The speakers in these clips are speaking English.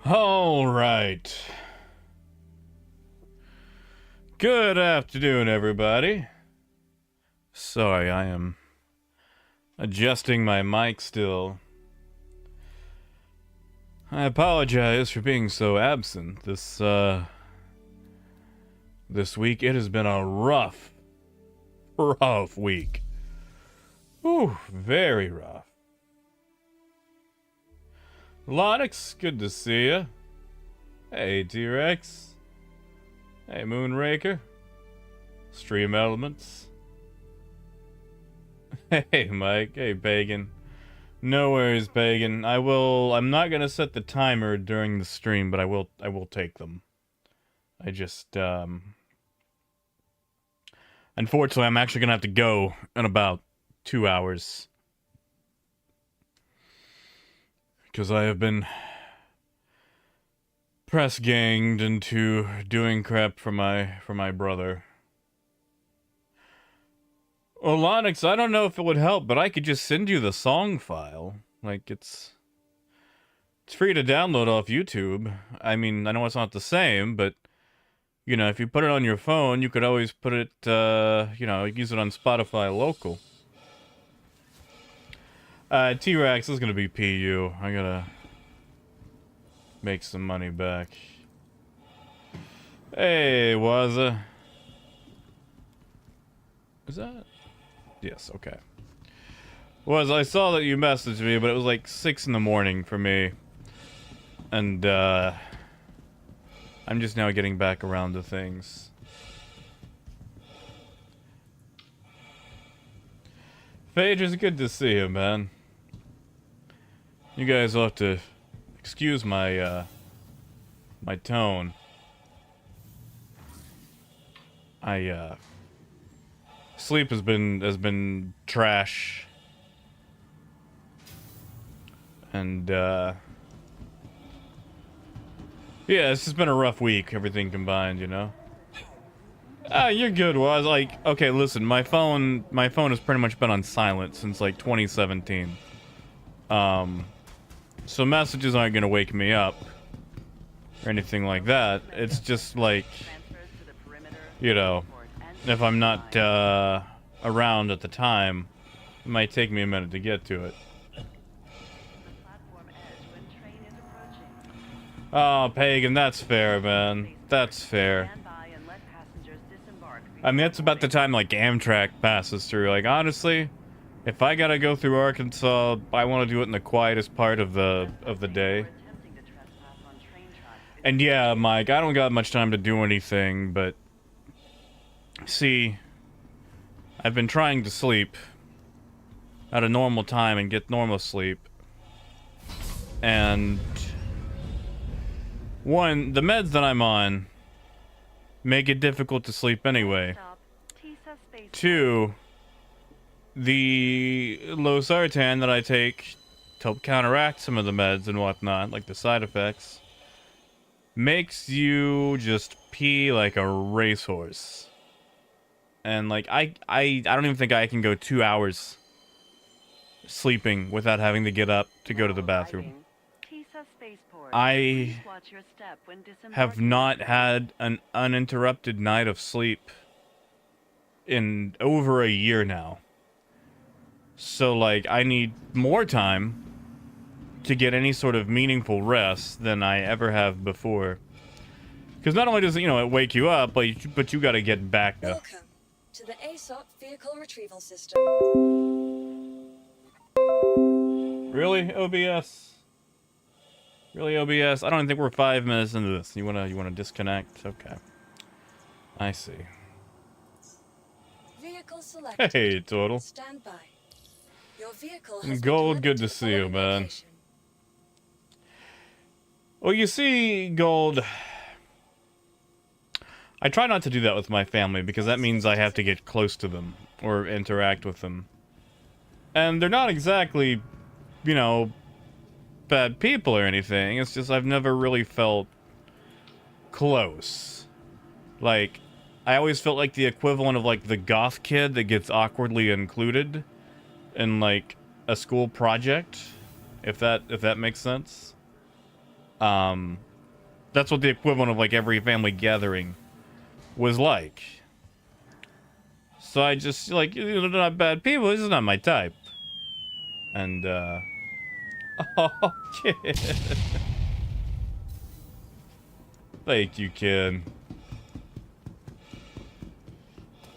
All right. Good afternoon, everybody. Sorry, I am adjusting my mic still. I apologize for being so absent this week. It has been a rough week. Ooh, very rough. Lonix, good to see you. Hey, T-Rex. Hey, Moonraker. Stream Elements. Hey, Mike. Hey, Pagan. No worries, Pagan. I'm not gonna set the timer during the stream, but I will take them. I just, unfortunately, I'm actually gonna have to go in about 2 hours. Because I have been press ganged into doing crap for my brother. Well, Lonix, I don't know if it would help, but I could just send you the song file. Like, it's free to download off YouTube. I mean, I know it's not the same, but, you know, if you put it on your phone, you could always put it, use it on Spotify local. T-Rex is gonna be PU. I gotta make some money back. Hey, Waza. Is that? Yes, okay. I saw that you messaged me, but it was like 6 in the morning for me. And, I'm just now getting back around to things. Phage, it's good to see you, man. You guys will have to excuse my, my tone. Sleep has been trash. And, yeah, it's just been a rough week, everything combined, you know? You're good, Waz. Like, okay, listen, my phone has pretty much been on silent since, like, 2017. So messages aren't gonna wake me up or anything like that. It's just like, you know, if I'm not around at the time, it might take me a minute to get to it. Oh, Pagan, that's fair, man. That's fair. I mean, that's about the time, like, Amtrak passes through. Like, honestly, if I gotta go through Arkansas, I want to do it in the quietest part of the day. And yeah, Mike, I don't got much time to do anything, but... See, I've been trying to sleep at a normal time and get normal sleep. And... One, the meds that I'm on make it difficult to sleep anyway. 2, the losartan that I take to help counteract some of the meds and whatnot, like the side effects, makes you just pee like a racehorse. And like I don't even think I can go 2 hours sleeping without having to get up to go to the bathroom. I have not had an uninterrupted night of sleep in over a year now. So, like, I need more time to get any sort of meaningful rest than I ever have before. Because not only does it, it wake you up, but you gotta get back up. Welcome to the ASOP Vehicle Retrieval System. Really, OBS? Really, OBS? I don't even think we're 5 minutes into this. You wanna disconnect? Okay. I see. Vehicle selected. Hey, Total. Stand by. Your vehicle has Gold, been good to delivered see you, the man. location. Well, you see, Gold, I try not to do that with my family because that means I have to get close to them or interact with them. And they're not exactly, bad people or anything. It's just I've never really felt close. Like, I always felt like the equivalent of, like, the goth kid that gets awkwardly included in, like, a school project, if that makes sense. That's what the equivalent of like every family gathering was like. So I just like, they're not bad people. This is not my type. And oh, kid. Thank you, kid.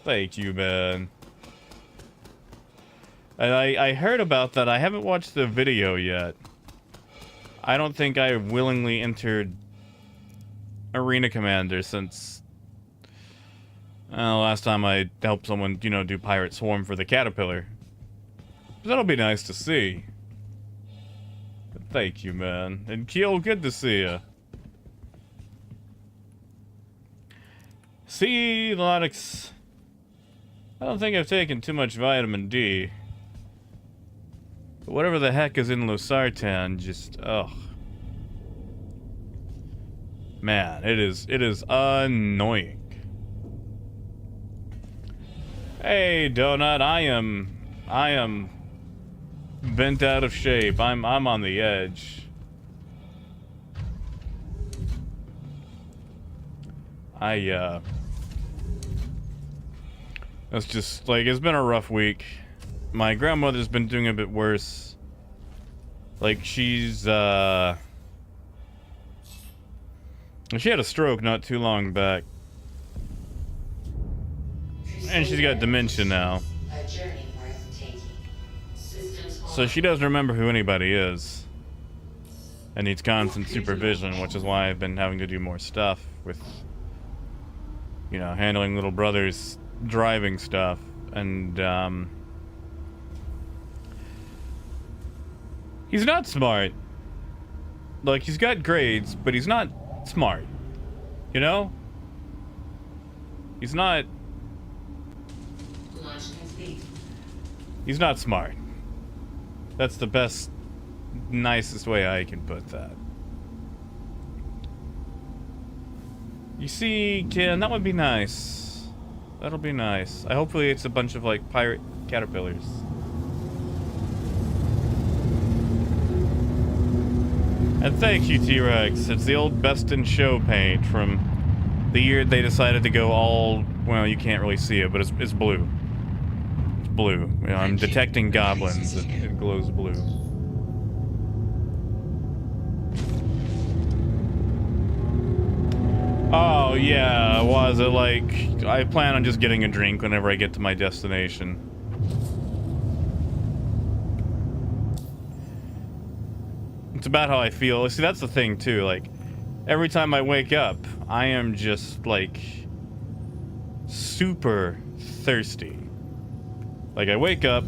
Thank you, man. And I heard about that. I haven't watched the video yet. I don't think I willingly entered Arena Commander since last time I helped someone, you know, do Pirate Swarm for the Caterpillar. But that'll be nice to see. But thank you, man. And Keel, good to see ya. See, Lonix. I don't think I've taken too much vitamin D. But whatever the heck is in losartan, just, ugh. Man, it is annoying. Hey, Donut, I am bent out of shape. I'm on the edge. It's just, like, it's been a rough week. My grandmother's been doing a bit worse. Like, she's, she had a stroke not too long back. And she's got dementia now. So she doesn't remember who anybody is. And needs constant supervision, which is why I've been having to do more stuff with, you know, handling little brother's driving stuff. And, he's not smart. Like, he's got grades, but he's not smart. You know? He's not... He's not smart. That's the best, nicest way I can put that. You see, Ken, that would be nice. That'll be nice. Hopefully it's a bunch of, like, pirate caterpillars. And thank you, T-Rex. It's the old Best in Show paint from the year they decided to go all... Well, you can't really see it, but it's blue. It's blue. You know, I'm detecting goblins. It glows blue. Oh, yeah. Was it like... I plan on just getting a drink whenever I get to my destination. It's about how I feel. See, that's the thing, too. Like, every time I wake up, I am just, like, super thirsty. Like, I wake up,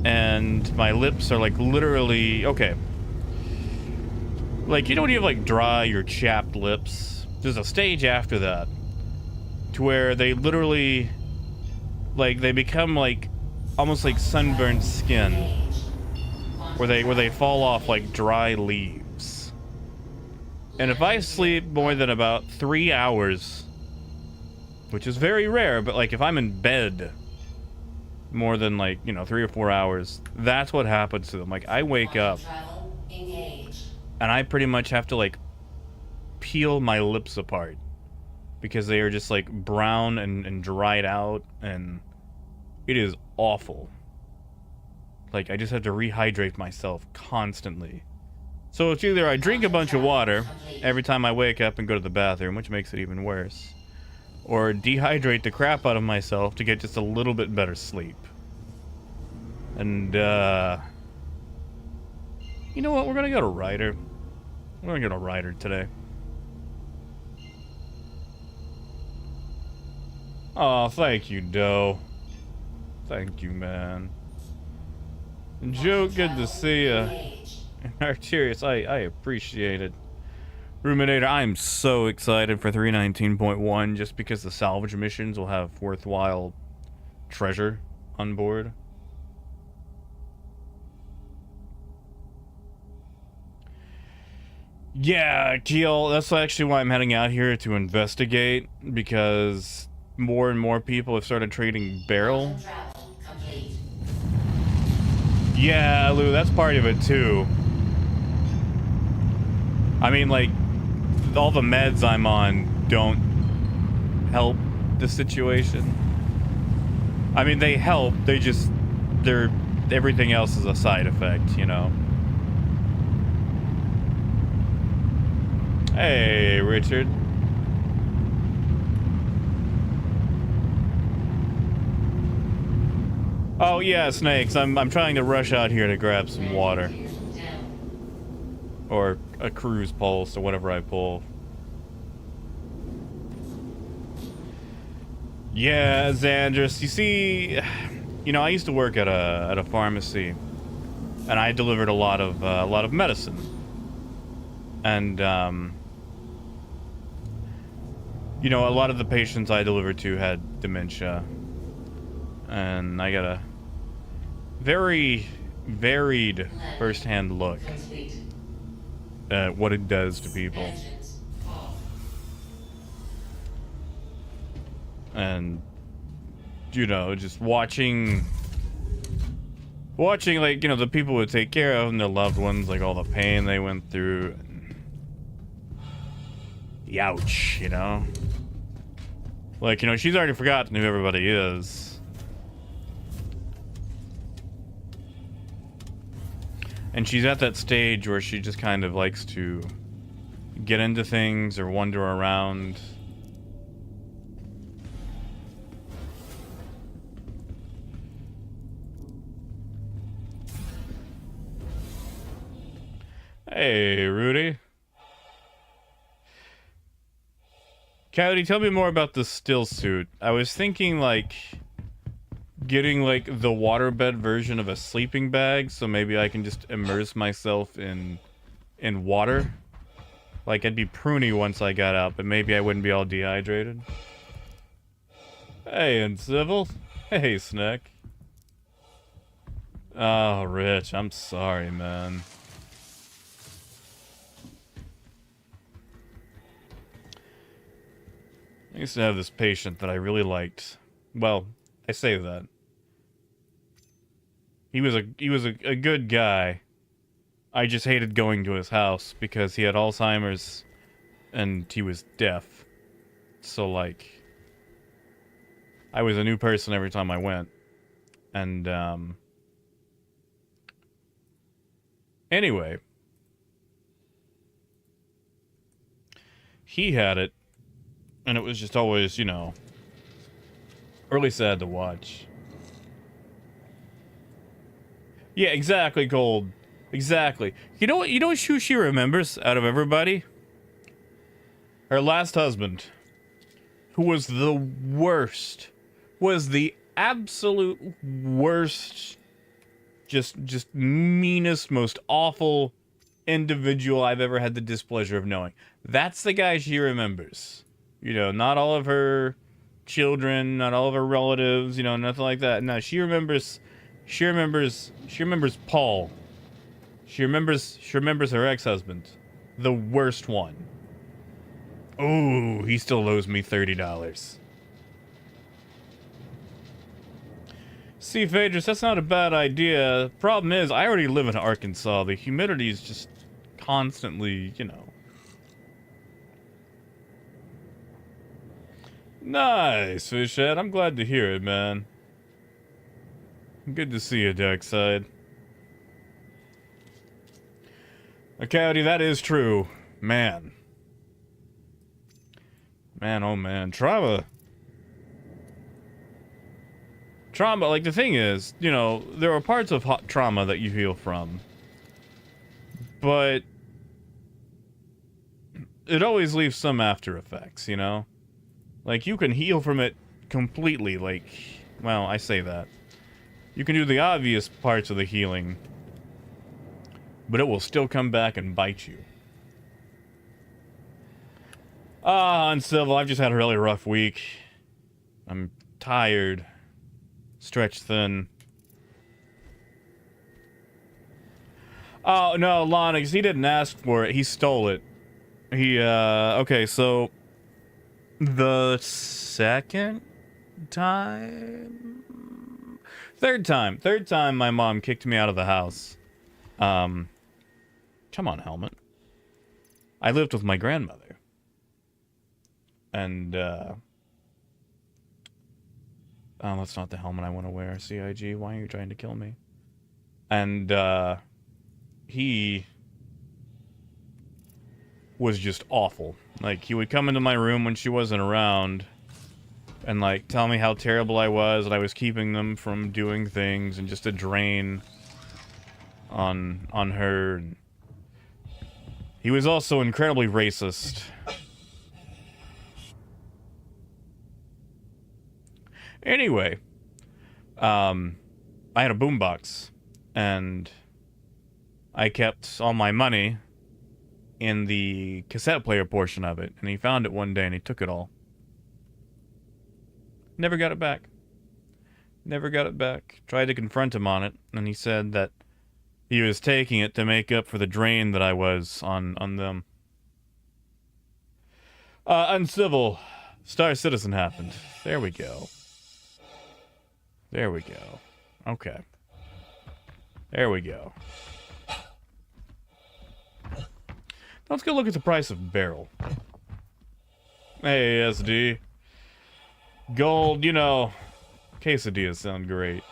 and my lips are, like, literally... Okay. Like, you know when you have, like, dry or chapped lips? There's a stage after that, to where they literally, like, they become, like, almost like sunburned skin. Where they fall off like dry leaves. And if I sleep more than about 3 hours, which is very rare, but like if I'm in bed more than like, you know, 3 or 4 hours, that's what happens to them. Like I wake up and I pretty much have to like peel my lips apart because they are just like brown and dried out, and it is awful. Like, I just have to rehydrate myself constantly. So it's either I drink a bunch of water every time I wake up and go to the bathroom, which makes it even worse, or dehydrate the crap out of myself to get just a little bit better sleep. And, you know what? We're gonna go to Ryder. We're gonna go to Ryder today. Oh, thank you, Doe. Thank you, man. And Joe, good to see ya. And Arterius, I appreciate it. Ruminator, I'm so excited for 319.1 just because the salvage missions will have worthwhile treasure on board. Yeah, Keel, that's actually why I'm heading out here to investigate, because more and more people have started trading barrel. Yeah, Lou, that's part of it too. I mean, like, all the meds I'm on don't help the situation. I mean, they help. Everything else is a side effect, you know. Hey, Richard. Oh yeah, Snakes. I'm trying to rush out here to grab some water. Or a cruise pulse or whatever I pull. Yeah, Sandras. You see, you know, I used to work at a pharmacy, and I delivered a lot of medicine. And you know, a lot of the patients I delivered to had dementia. And I got a very varied first-hand look at what it does to people. And, you know, just watching, like, you know, the people who take care of them, their loved ones, like all the pain they went through. Youch, you know? Like, you know, she's already forgotten who everybody is. And she's at that stage where she just kind of likes to get into things or wander around. Hey, Rudy. Cowdy, tell me more about the still suit. I was thinking, like, getting, like, the waterbed version of a sleeping bag, so maybe I can just immerse myself in water. Like, I'd be pruny once I got out, but maybe I wouldn't be all dehydrated. Hey, Incivil. Hey, Snack. Oh, Rich, I'm sorry, man. I used to have this patient that I really liked. Well, I say that. He was a good guy. I just hated going to his house because he had Alzheimer's and he was deaf. So, like, I was a new person every time I went. And anyway, he had it, and it was just always, you know, really sad to watch. Yeah, exactly, Gold. Exactly. You know what? You know who she remembers out of everybody? Her last husband, who was the worst, was the absolute worst, just meanest, most awful individual I've ever had the displeasure of knowing. That's the guy she remembers. You know, not all of her children, not all of her relatives, you know, nothing like that. No, she remembers Paul. She remembers her ex-husband. The worst one. Ooh, he still owes me $30. See, Phaedrus, that's not a bad idea. Problem is, I already live in Arkansas. The humidity is just constantly, you know. Nice, Fishhead. I'm glad to hear it, man. Good to see you, Darkside. Cowdy, that is true. Man. Man, oh man. Trauma, like, the thing is, you know, there are parts of trauma that you heal from. But it always leaves some after effects, you know? Like, you can heal from it completely, like, well, I say that. You can do the obvious parts of the healing, but it will still come back and bite you. Ah, Uncivil, I've just had a really rough week. I'm tired. Stretched thin. Oh, no, Lonix, he didn't ask for it. He stole it. Okay, so the second time? Third time my mom kicked me out of the house. Come on, helmet. I lived with my grandmother. And, oh, that's not the helmet I want to wear, CIG. Why are you trying to kill me? And, he was just awful. Like, he would come into my room when she wasn't around and, like, tell me how terrible I was, and I was keeping them from doing things, and just a drain on her. He was also incredibly racist. Anyway, I had a boombox, and I kept all my money in the cassette player portion of it, and he found it one day and he took it all. Never got it back. Never got it back. Tried to confront him on it, and he said that he was taking it to make up for the drain that I was on them. Uncivil. Star Citizen happened. There we go. There we go. Okay. There we go. Let's go look at the price of barrel. Hey, SD. Gold, you know, quesadillas sound great.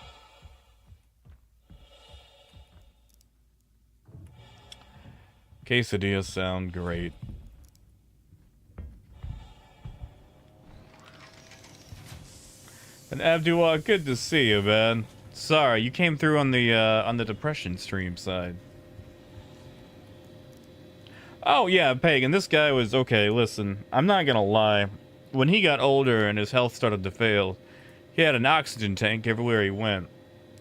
Quesadillas sound great. And Abdullah, good to see you, man. Sorry, you came through on the depression stream side. Oh yeah, Pagan, this guy was okay. Listen, I'm not gonna lie. When he got older and his health started to fail, he had an oxygen tank everywhere he went.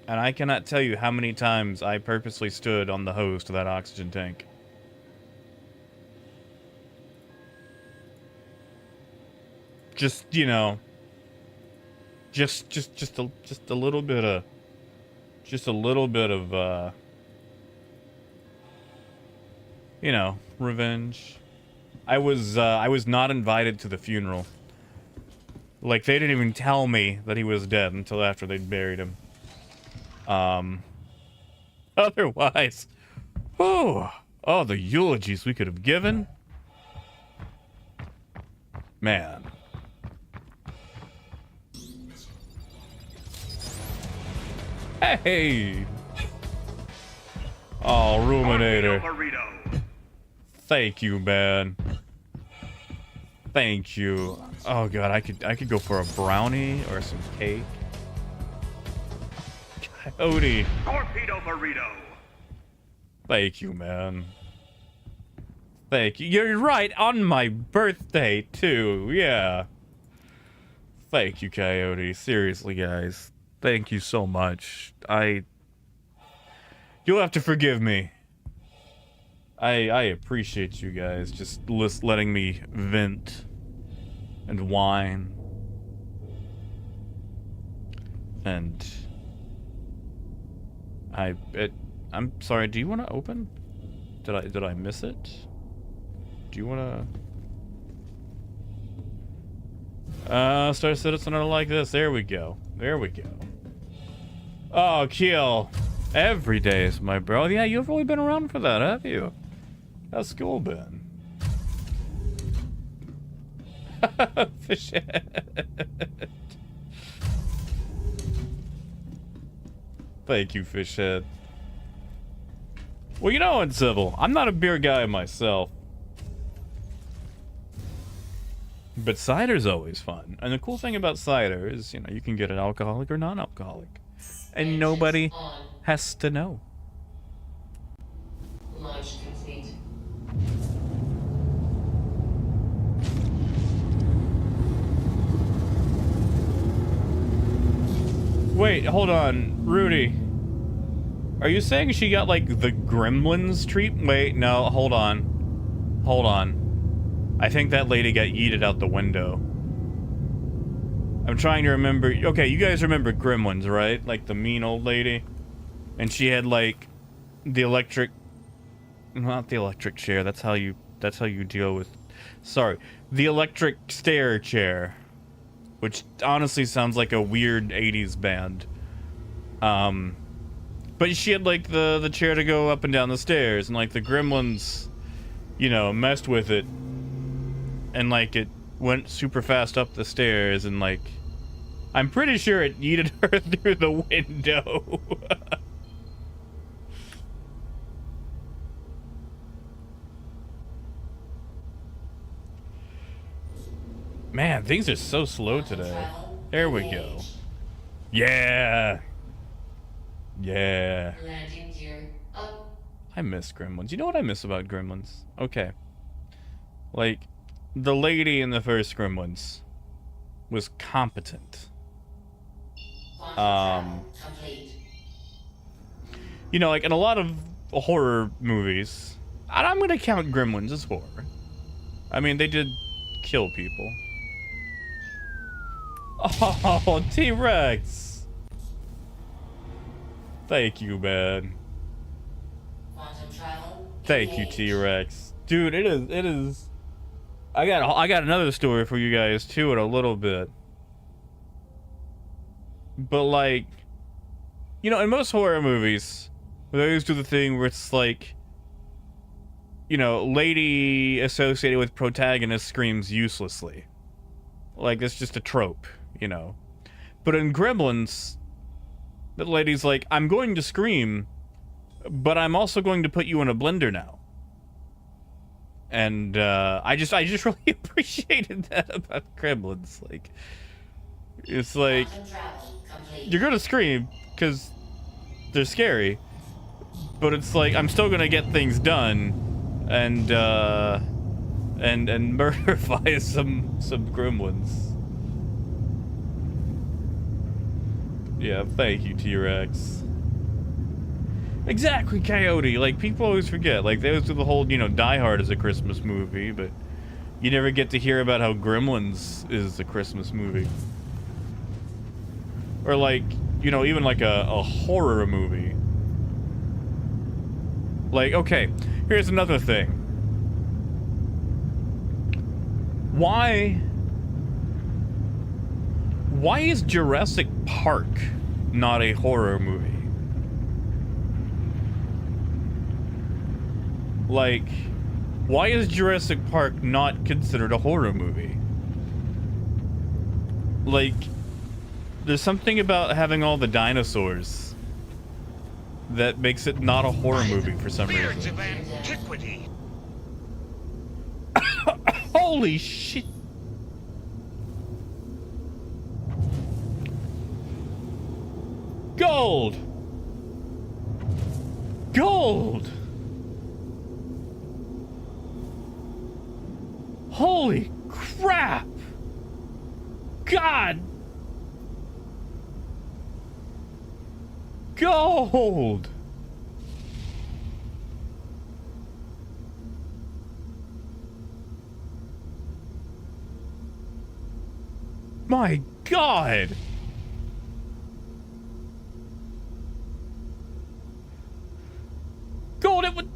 And I cannot tell you how many times I purposely stood on the hose to that oxygen tank. Just, you know, just a little bit of, you know, revenge. I was not invited to the funeral. Like, they didn't even tell me that he was dead until after they'd buried him. Otherwise, oh, the eulogies we could have given. Man. Hey! Oh, Ruminator. Thank you, man. Thank you. Oh god, I could go for a brownie or some cake. Coyote. Torpedo burrito. Thank you, man. Thank you. You're right, on my birthday too. Yeah. Thank you, Coyote. Seriously, guys. Thank you so much. You'll have to forgive me. I appreciate you guys just letting me vent and whine. And I'm sorry, do you want to open? Did I miss it? Do you want to Star Citizen are like this. There we go. There we go. Oh, kill. Every day is my bro. Yeah, you've really been around for that, have you? How's school been? Fishhead. Thank you, Fishhead. Well, you know, Uncivil, I'm not a beer guy myself. But cider's always fun. And the cool thing about cider is, you know, you can get it alcoholic or non-alcoholic. And nobody has to know. Launch complete. Wait, hold on. Rudy. Are you saying she got, like, the Gremlins treatment? Wait, no, hold on. Hold on. I think that lady got yeeted out the window. I'm trying to remember. Okay, you guys remember Gremlins, right? Like the mean old lady? And she had, like, the electric... Not the electric chair. That's how you deal with... Sorry. The electric stair chair. Which honestly sounds like a weird 80s band. But she had, like, the chair to go up and down the stairs. And, like, the Gremlins... you know, messed with it, and like it went super fast up the stairs, and like I'm pretty sure it yeeted her through the window. Man, things are so slow today. There we go. Yeah. Yeah. I miss Gremlins. You know what I miss about Gremlins? Okay. Like, the lady in the first Gremlins was competent. You know, like in a lot of horror movies, and I'm gonna count Gremlins as horror. I mean, they did kill people. Oh, T-Rex! Thank you, man. Thank you, T-Rex. Dude, it is... I got another story for you guys, too, in a little bit. But, like... You know, in most horror movies, they always do the thing where it's like... You know, lady associated with protagonist screams uselessly. Like, it's just a trope, you know. But in Gremlins, the lady's like, I'm going to scream, but I'm also going to put you in a blender now. And I just really appreciated that about Gremlins. Like, it's like, you're gonna scream because they're scary, but it's like I'm still gonna get things done, and murderify some Gremlins. Yeah, thank you, T-Rex. Exactly, Coyote. Like, people always forget. Like, they always do the whole, you know, Die Hard is a Christmas movie, but you never get to hear about how Gremlins is a Christmas movie. Or, like, you know, even like a horror movie. Like, okay, here's another thing. Why is Jurassic Park not a horror movie? Like, why is Jurassic Park not considered a horror movie? Like, there's something about having all the dinosaurs that makes it not a horror movie for some reason. Holy shit! Gold! Gold! Holy crap! God! Gold! My God! Gold, it would...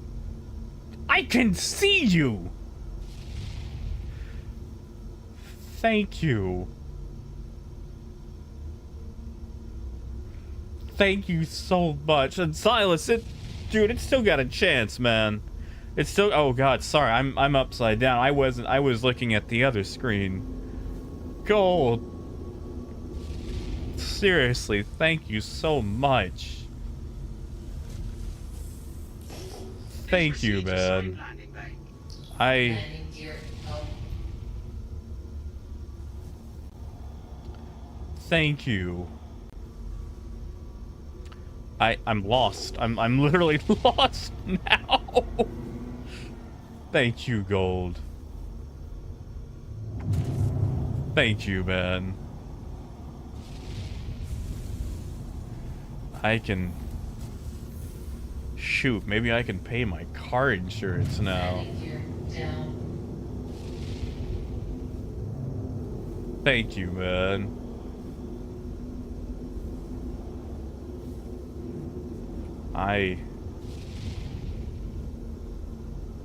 I can see you! Thank you. Thank you so much. And Silas, dude, it's still got a chance, man. It's still, oh God, sorry, I'm upside down. I was looking at the other screen. Gold. Seriously, thank you so much. Thank you, man. Thank you. I'm lost. I'm literally lost now. Thank you, Gold. Thank you, man. I can... Shoot, maybe I can pay my car insurance now. Thank you, man.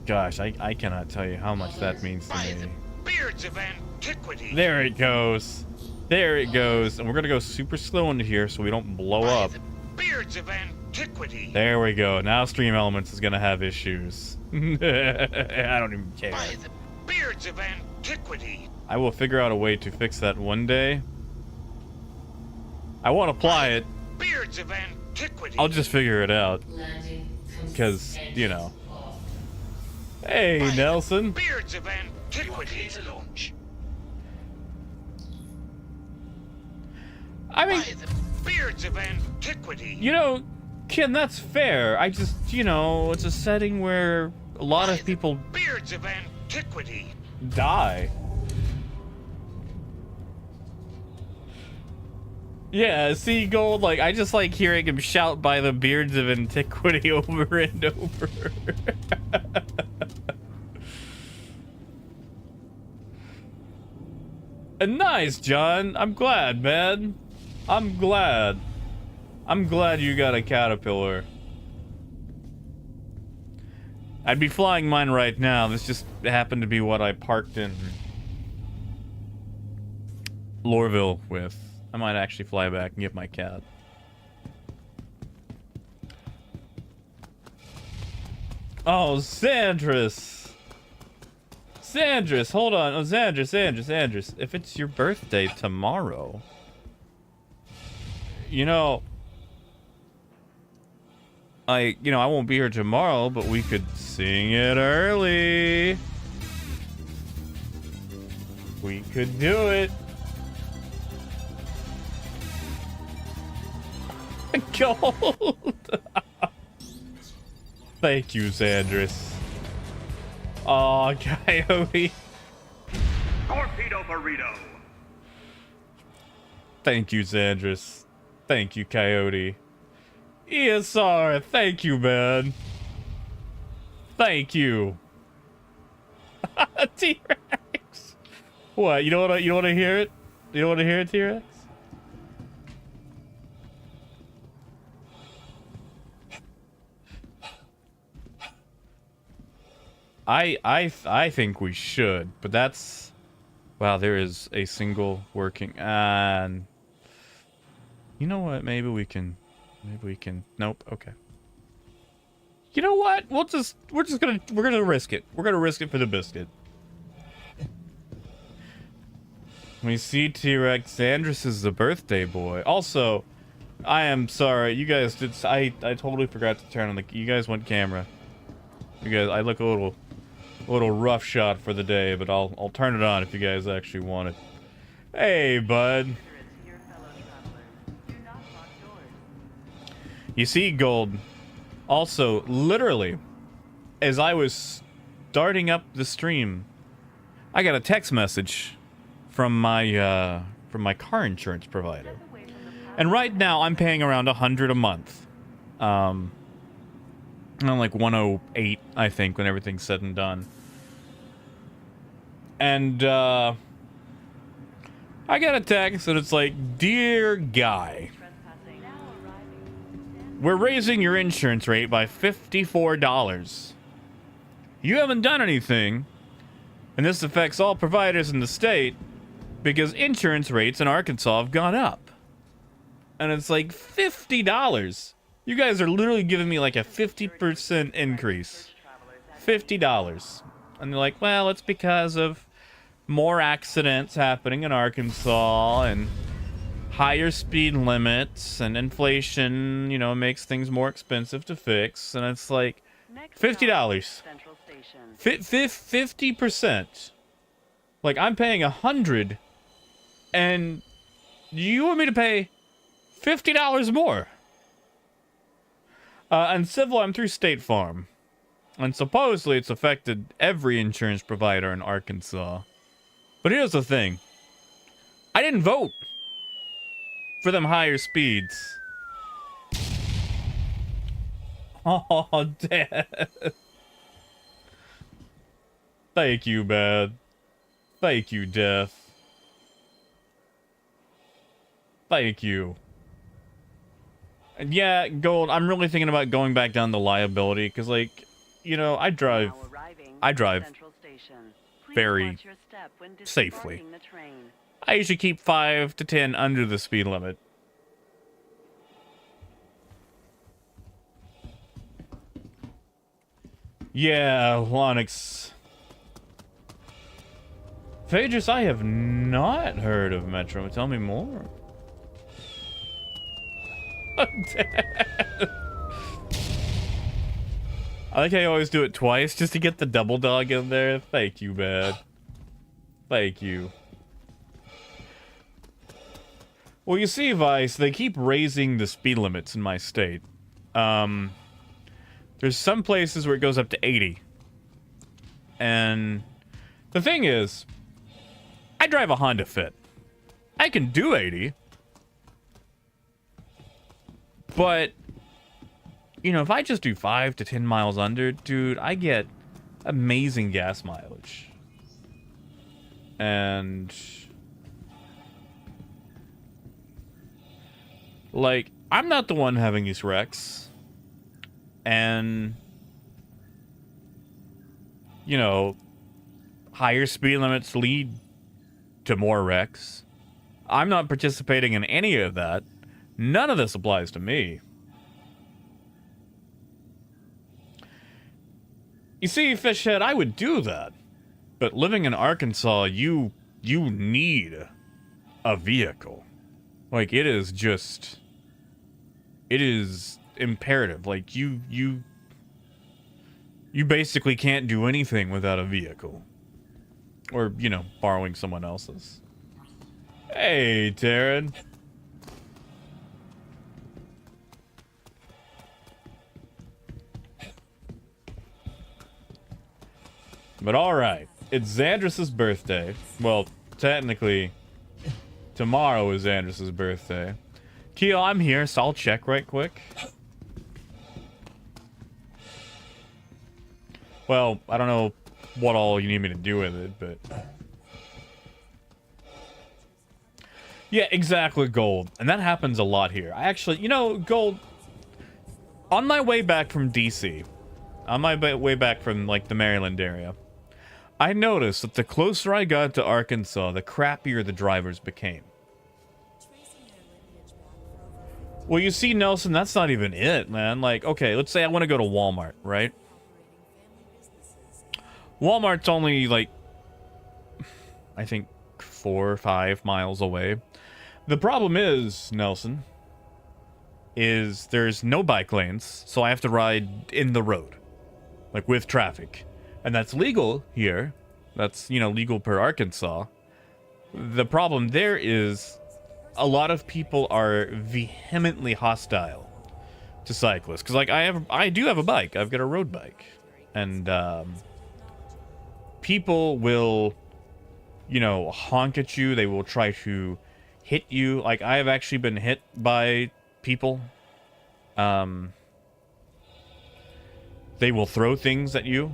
Gosh, I cannot tell you how much that means to me. Beards of antiquity. There it goes. There it goes. And we're gonna go super slow into here so we don't blow up. Beards of antiquity. antiquity. There we go. Now Stream Elements is gonna have issues. I don't even care. By the beards of antiquity. I will figure out a way to fix that one day. I won't apply it. Beards of antiquity. I'll just figure it out. Because, you know. Hey, By the Nelson. Beards of antiquity. To launch. I mean, By the beards of antiquity. you know, Ken, that's fair. I just, you know, it's a setting where a lot By of people the beards of antiquity. die. Yeah, see, Gold, like, I just like hearing him shout by the beards of antiquity over and over. And nice, John. I'm glad, man. I'm glad. I'm glad you got a caterpillar. I'd be flying mine right now. This just happened to be what I parked in Lorville with. I might actually fly back and get my cat. Oh, Sandras. Sandras, hold on. Oh, Sandras. If it's your birthday tomorrow, you know, I won't be here tomorrow, but we could sing it early. We could do it. Gold. Thank you, Sandras. Aw, Coyote. Torpedo burrito. Thank you, Sandras. Thank you, Coyote. ESR, thank you, man. Thank you. T-Rex. What? You don't want to hear it? You don't want to hear it, T-Rex? I think we should, but that's... Wow, there is a single working... And... You know what? Maybe we can... Nope, okay. You know what? We're gonna risk it. We're gonna risk it for the biscuit. We see T-Rex. Sandras is the birthday boy. Also, I am sorry. You guys did... I totally forgot to turn on the... You guys went camera. You guys... I look a little rough shot for the day, but I'll turn it on if you guys actually want it. Hey, bud. You see, Gold. Also, literally, as I was starting up the stream, I got a text message from my car insurance provider, and right now I'm paying around $100 a month. I'm like 108, I think, when everything's said and done. And I got a text and it's like, "Dear Guy, we're raising your insurance rate by $54. You haven't done anything, and this affects all providers in the state because insurance rates in Arkansas have gone up." And it's like, $50. You guys are literally giving me like a 50% increase. $50. And they're like, well, it's because of more accidents happening in Arkansas and higher speed limits and inflation, you know, makes things more expensive to fix. And it's like, $50. 50%. Like, I'm paying $100, and you want me to pay $50 more? And Civil, I'm through State Farm. And supposedly it's affected every insurance provider in Arkansas. But here's the thing. I didn't vote for them higher speeds. Oh, Dad. Thank you, man. Thank you, Death. Thank you. And yeah, Gold, I'm really thinking about going back down the liability, because, like, you know, I drive very safely. I usually keep 5 to 10 under the speed limit. Yeah, Lonix. Phaedrus, I have not heard of Metro. Tell me more. I like how you always do it twice just to get the double dog in there. Thank you, man. Thank you. Well, you see, Vice, they keep raising the speed limits in my state. There's some places where it goes up to 80. And the thing is, I drive a Honda Fit. I can do 80. But, you know, if I just do 5 to 10 miles under, dude, I get amazing gas mileage. And, like, I'm not the one having these wrecks. And, you know, higher speed limits lead to more wrecks. I'm not participating in any of that. None of this applies to me. You see, Fishhead, I would do that. But living in Arkansas, you need a vehicle. Like, it is just... It is imperative. Like, you basically can't do anything without a vehicle. Or, you know, borrowing someone else's. Hey, Taryn. But alright, it's Sandras' birthday. Well, technically, tomorrow is Sandras' birthday. Keo, I'm here, so I'll check right quick. Well, I don't know what all you need me to do with it, but... Yeah, exactly, Gold. And that happens a lot here. I actually, you know, Gold... On my way back from DC, on my way back from, like, the Maryland area, I noticed that the closer I got to Arkansas, the crappier the drivers became. Well, you see, Nelson, that's not even it, man. Like, okay, let's say I want to go to Walmart, right? Walmart's only, like, I think 4 or 5 miles away. The problem is, Nelson, is there's no bike lanes, so I have to ride in the road, like, with traffic. And that's legal here. That's, you know, legal per Arkansas. The problem there is a lot of people are vehemently hostile to cyclists. Because, like, I do have a bike. I've got a road bike. And, people will, you know, honk at you. They will try to hit you. Like, I have actually been hit by people. They will throw things at you.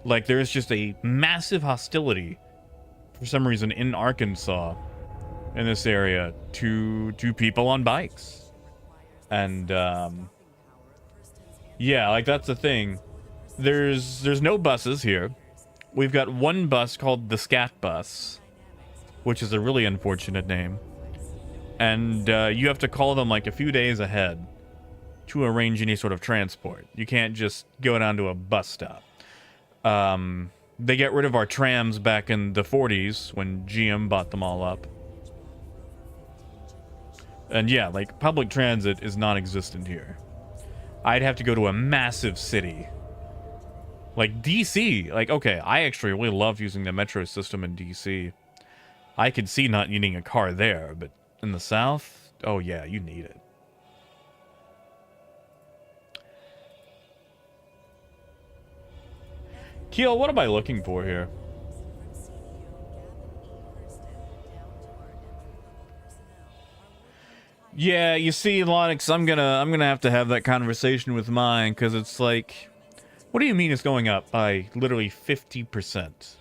Like, there's just a massive hostility, for some reason, in Arkansas, in this area, to people on bikes. And, yeah, like, that's the thing. There's no buses here. We've got one bus called the Scat Bus, which is a really unfortunate name. And, you have to call them, like, a few days ahead to arrange any sort of transport. You can't just go down to a bus stop. They get rid of our trams back in the 40s when GM bought them all up. And yeah, like, public transit is non-existent here. I'd have to go to a massive city. Like, DC. Like, okay, I actually really love using the metro system in DC. I could see not needing a car there, but in the South, oh yeah, you need it. Keel, what am I looking for here? Yeah, you see, Lonix, I'm gonna have to have that conversation with mine, because it's like, what do you mean it's going up by literally 50%?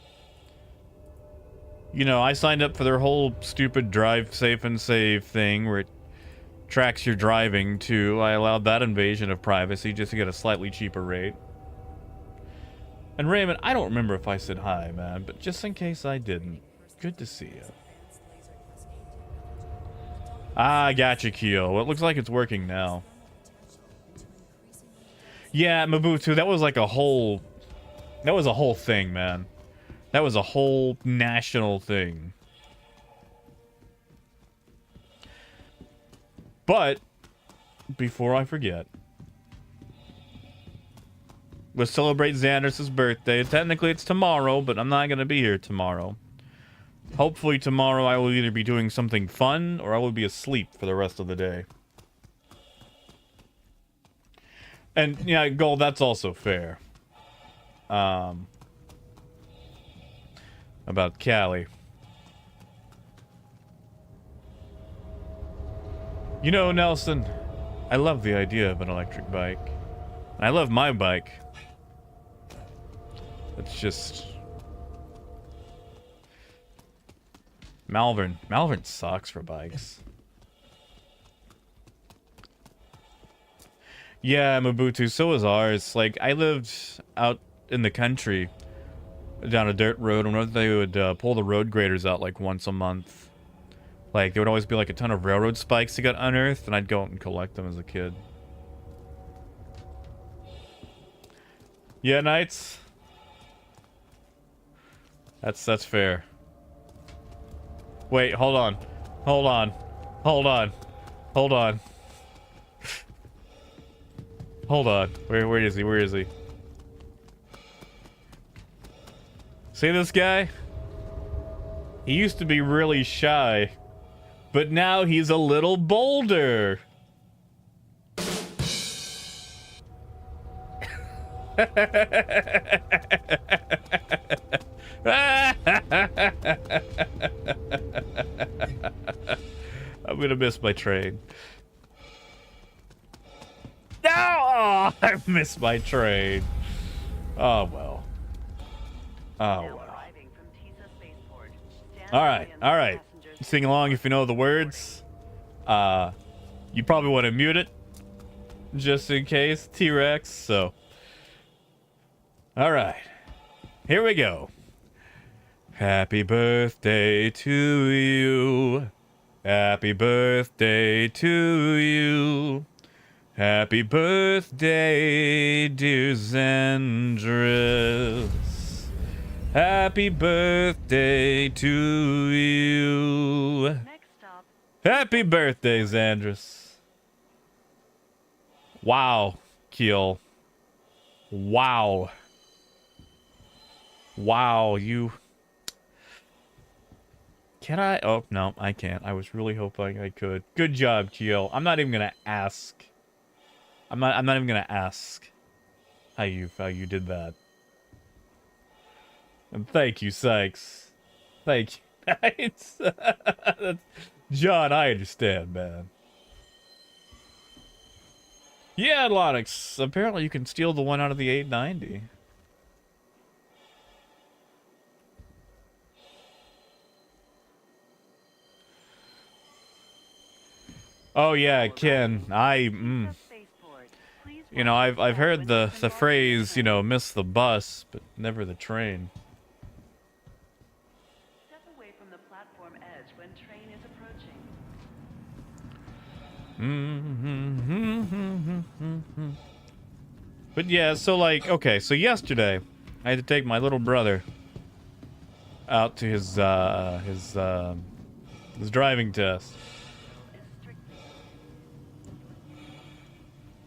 You know, I signed up for their whole stupid drive safe and save thing where it tracks your driving too. I allowed that invasion of privacy just to get a slightly cheaper rate. And Raymond, I don't remember if I said hi, man, but just in case I didn't, good to see you. Ah, I gotcha, Keo. Well, it looks like it's working now. Yeah, Mobutu, that was like a whole... That was a whole thing, man. That was a whole national thing. But, before I forget, we'll celebrate Sandras' birthday. Technically, it's tomorrow, but I'm not going to be here tomorrow. Hopefully tomorrow I will either be doing something fun, or I will be asleep for the rest of the day. And, yeah, Gold, that's also fair. About Callie. You know, Nelson, I love the idea of an electric bike. And I love my bike. It's just... Malvern sucks for bikes. Yeah, Mobutu, so is ours. Like, I lived out in the country down a dirt road, and they would pull the road graders out like once a month. Like, there would always be like a ton of railroad spikes that got unearthed, and I'd go out and collect them as a kid. Yeah, Knights. That's fair. Wait, hold on. Hold on. Hold on. Hold on. Hold on. Where is he? Where is he? See this guy? He used to be really shy, but now he's a little bolder. I'm gonna miss my train. No! Oh, I missed my train. Oh well. Oh well. Alright. Sing along if you know the words. You probably want to mute it. Just in case. T-Rex, so. Alright. Here we go. Happy birthday to you. Happy birthday to you. Happy birthday, dear Sandras. Happy birthday to you. Next stop. Happy birthday, Sandras. Wow, Keel. Wow. Wow, you... Can I? Oh, no, I can't. I was really hoping I could. Good job, Keel. I'm not even gonna ask. I'm not even gonna ask how you did that. And thank you, Sykes. Thank you. John, I understand, man. Yeah, Lonix. Apparently you can steal the one out of the 890. Oh yeah, Ken. You know, I've heard the phrase, you know, miss the bus, but never the train. Step away from the platform edge when train is approaching. But yeah, so like, okay, so yesterday I had to take my little brother out to his driving test.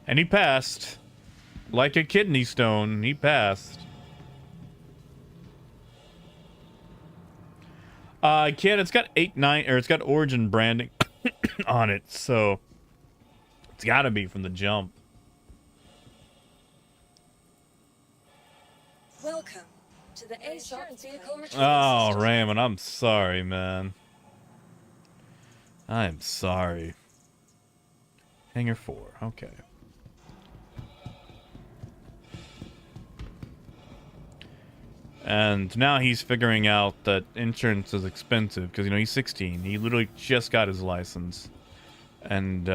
And he passed. Like a kidney stone, he passed. Kid, it's got 8-9, or it's got Origin branding on it, so it's gotta be from the jump. Welcome to the ASOP vehicle retrieval Oh, system. Raymond, I'm sorry, man. I'm sorry. Hangar 4, okay. And now he's figuring out that insurance is expensive because, you know, he's 16. He literally just got his license. And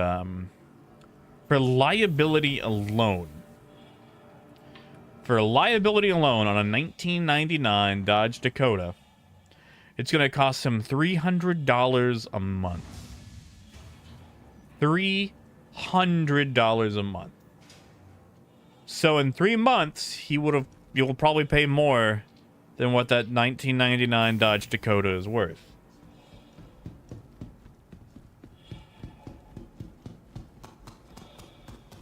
for liability alone on a 1999 Dodge Dakota, it's going to cost him $300 a month. $300 a month. So in 3 months, you'll probably pay more than what that 1999 Dodge Dakota is worth.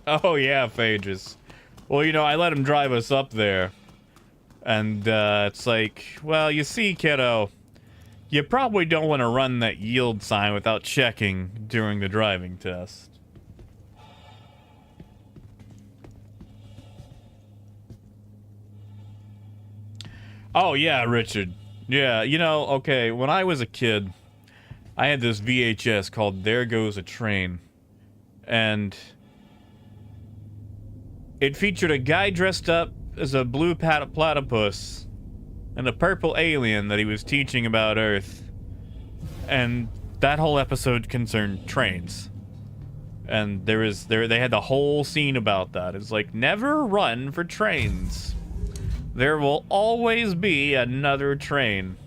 Oh yeah, Phages. Well, you know, I let him drive us up there. And it's like, well, you see, kiddo, you probably don't want to run that yield sign without checking during the driving test. Oh yeah, Richard. Yeah, you know, okay, when I was a kid, I had this VHS called There Goes a Train. And it featured a guy dressed up as a blue platypus and a purple alien that he was teaching about Earth. And that whole episode concerned trains. And they had the whole scene about that. It's like, never run for trains. There will always be another train.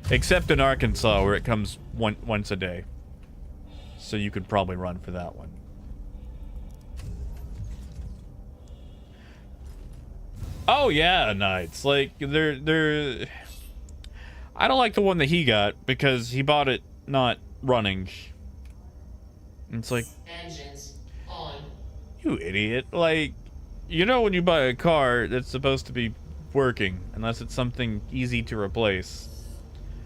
Except in Arkansas, where it comes once a day. So you could probably run for that one. Oh yeah, Knights. Like, they're... I don't like the one that he got, because he bought it not running. It's like... Engines on. You idiot. Like, you know when you buy a car that's supposed to be working, unless it's something easy to replace.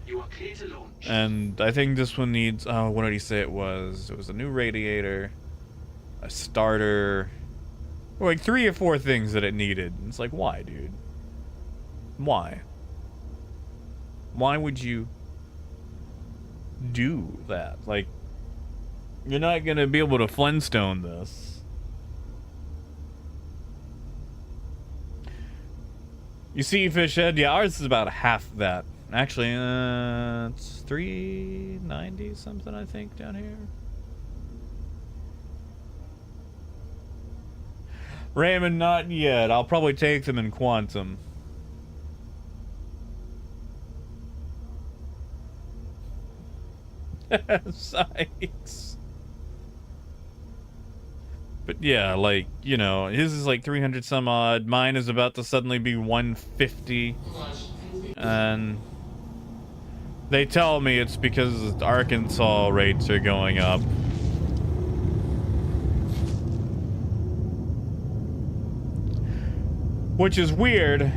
You are clear to launch. And I think this one needs... Oh, what did he say it was? It was a new radiator, a starter... Like 3 or 4 things that it needed. It's like, why, dude? Why? Why would you do that? Like, you're not gonna be able to Flintstone this. You see, Fishhead? Yeah, ours is about half that. Actually, it's 390 something, I think, down here. Raymond, not yet. I'll probably take them in Quantum. Sykes. But yeah, like, you know, his is like 300 some odd. Mine is about to suddenly be 150. And they tell me it's because Arkansas rates are going up. Which is weird.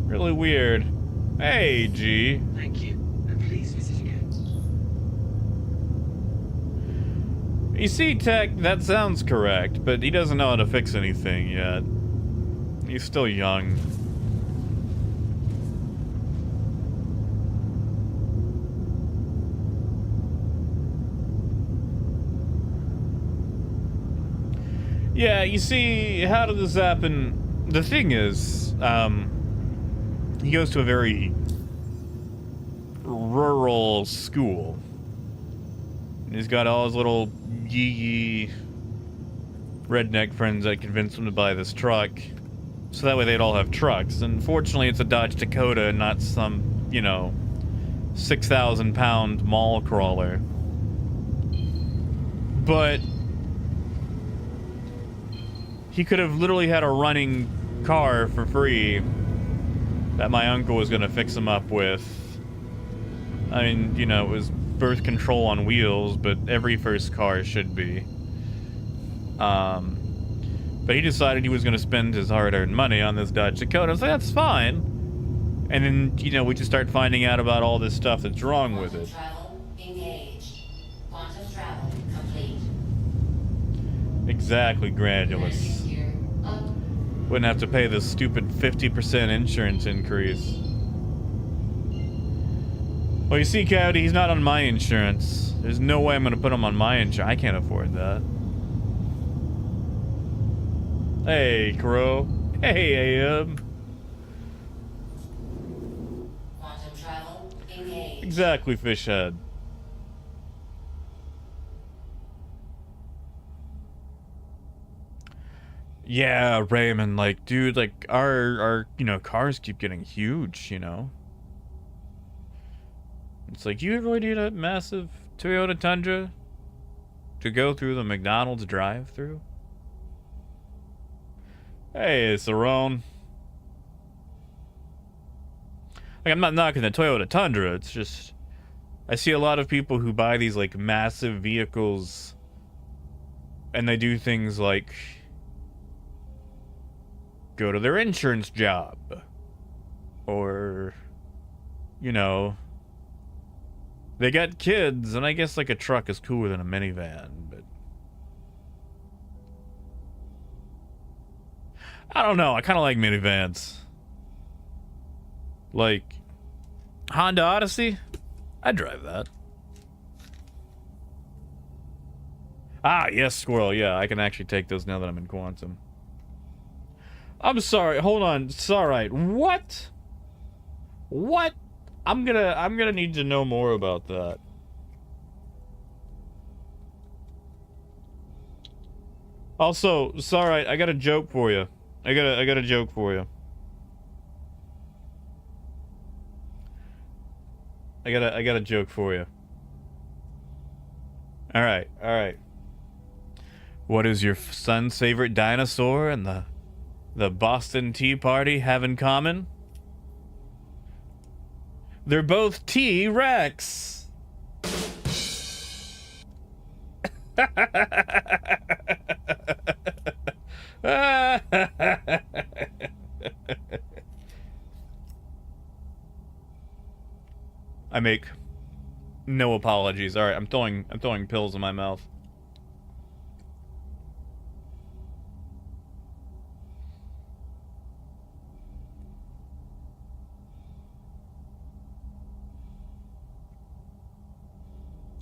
Really weird. Hey, G. Thank you. And please visit again. You see, Tech, that sounds correct, but he doesn't know how to fix anything yet. He's still young. Yeah, you see, how did this happen? The thing is, he goes to a very rural school. And he's got all his little yee redneck friends that convinced him to buy this truck. So that way they'd all have trucks. And fortunately, it's a Dodge Dakota and not some, you know, 6,000-pound mall crawler. But he could have literally had a running car for free that my uncle was going to fix him up with. I mean, you know, it was birth control on wheels, but every first car should be. But he decided he was going to spend his hard-earned money on this Dodge Dakota, so that's fine. And then, you know, we just start finding out about all this stuff that's wrong with it. Travel engaged. Quantum travel complete. Exactly, Granulus. Gear up. Wouldn't have to pay this stupid 50% insurance increase. Well, you see, Coyote, he's not on my insurance. There's no way I'm going to put him on my insurance. I can't afford that. Hey, Crow. Hey, AM. Quantum travel engaged. Exactly, Fishhead. Yeah, Raymond, like, dude, like, our, you know, cars keep getting huge, you know? It's like, you really need a massive Toyota Tundra to go through the McDonald's drive-thru? Hey, Saron. Like, I'm not knocking the Toyota Tundra. It's just, I see a lot of people who buy these, like, massive vehicles, and they do things like go to their insurance job, or, you know, they got kids, and I guess, like, a truck is cooler than a minivan, but I don't know. I kind of like minivans. Like, Honda Odyssey? I'd drive that. Ah, yes, Squirrel. Yeah, I can actually take those now that I'm in Quantum. I'm sorry. Hold on. It's alright. What? What? I'm gonna need to know more about that. Also, sorry, I got a joke for you. I got a joke for you. I got a joke for you. All right. What is your son's favorite dinosaur and the Boston Tea Party have in common? They're both T-Rex. I make no apologies. All right, I'm throwing pills in my mouth.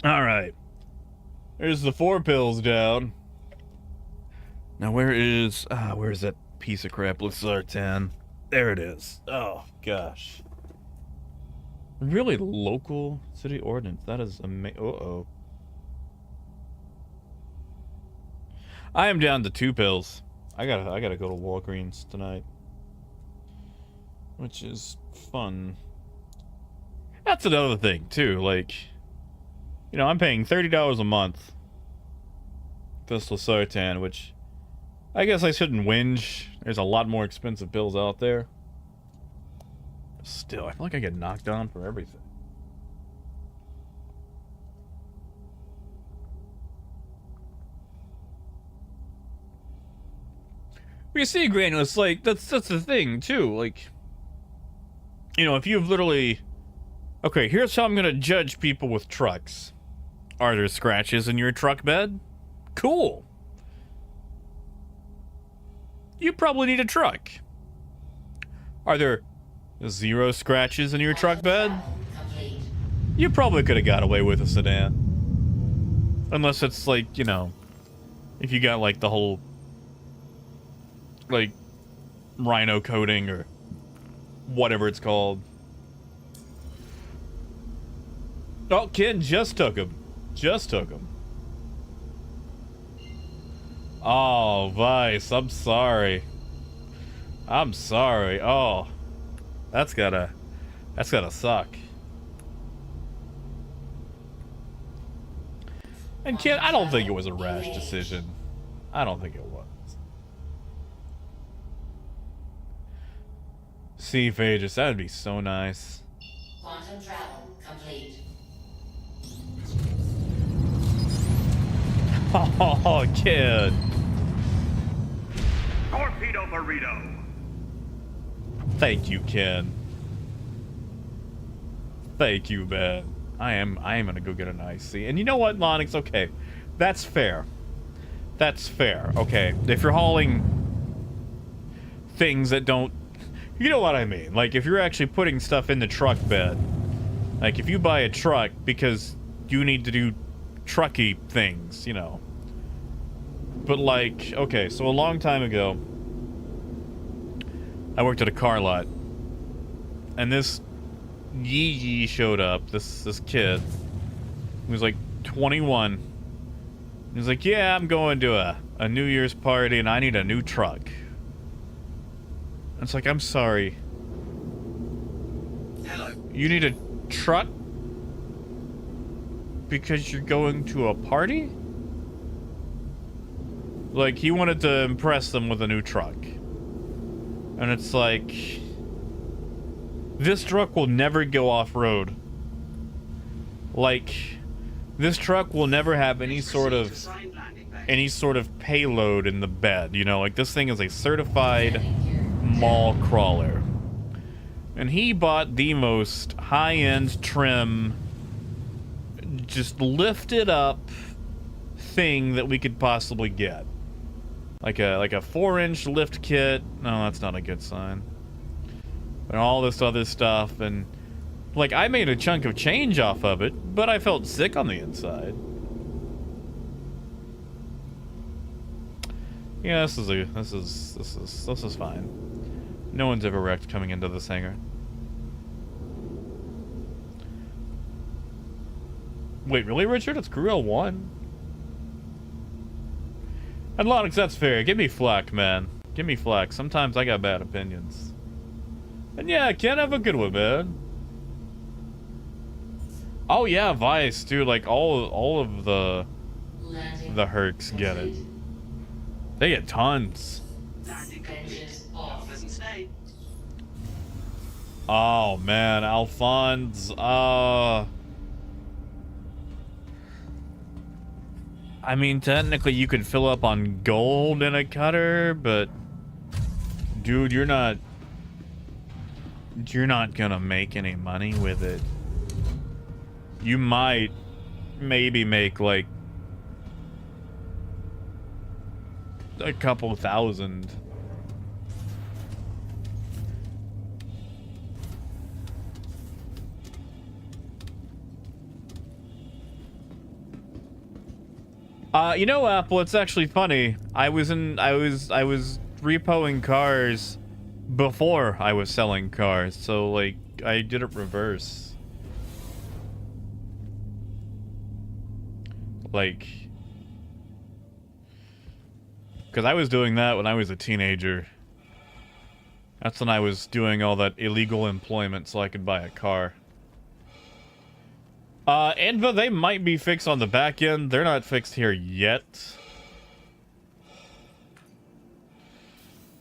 All right. There's the 4 pills down. Now where's that piece of crap Losartan? There it is. Oh gosh. Really local city ordinance. That is amazing. Uh-oh. I am down to 2 pills. I gotta go to Walgreens tonight, which is fun. That's another thing too. Like, you know, I'm paying $30 a month for this Losartan, which I guess I shouldn't whinge. There's a lot more expensive pills out there. Still, I feel like I get knocked on for everything. But you see, Granule, it's like, that's the thing, too. Like, you know, if you've literally... Okay, here's how I'm gonna judge people with trucks. Are there scratches in your truck bed? Cool. You probably need a truck. Are there 0 scratches in your truck bed? You probably could have got away with a sedan. Unless it's like, you know, if you got like the whole, like, rhino coating or whatever it's called. Oh, Ken just took him. Just took him. Oh, Vice, I'm sorry. I'm sorry. Oh, that's gotta suck. And Ken, I don't think it was a rash decision. I don't think it was. Sea Phages, that would be so nice. Quantum travel complete. Oh, kid. Torpedo burrito. Thank you, Ken. Thank you, man. I am gonna go get an IC. And you know what, Lonix? Okay. That's fair. That's fair. Okay. If you're hauling things that don't... You know what I mean. Like, if you're actually putting stuff in the truck bed. Like, if you buy a truck because you need to do trucky things, you know. But, like, okay, so a long time ago, I worked at a car lot. And this Yee showed up, this kid. He was like 21. He was like, yeah, I'm going to a New Year's party and I need a new truck. And it's like, I'm sorry. Hello. You need a truck? Because you're going to a party? Like, he wanted to impress them with a new truck. And it's like, this truck will never go off-road. Like, this truck will never have any sort of payload in the bed, you know? Like, this thing is a certified mall crawler. And he bought the most high-end trim, just lifted up thing that we could possibly get. Like a 4-inch lift kit. No, that's not a good sign. And all this other stuff, and like, I made a chunk of change off of it, but I felt sick on the inside. Yeah, this is fine. No one's ever wrecked coming into this hangar. Wait, really, Richard? It's Gruel 1? And Lonix, that's fair. Give me flack, man. Give me flack. Sometimes I got bad opinions. And yeah, I can't have a good one, man. Oh yeah, Vice, dude. Like all of the Hercs get it. They get tons. Oh man, Alphonse. I mean, technically you could fill up on gold in a cutter, but dude, you're not gonna make any money with it. You might maybe make like a couple thousand. You know, Apple, it's actually funny. I was repoing cars before I was selling cars, so like I did it reverse. Like, because I was doing that when I was a teenager. That's when I was doing all that illegal employment so I could buy a car. Anva, they might be fixed on the back end. They're not fixed here yet.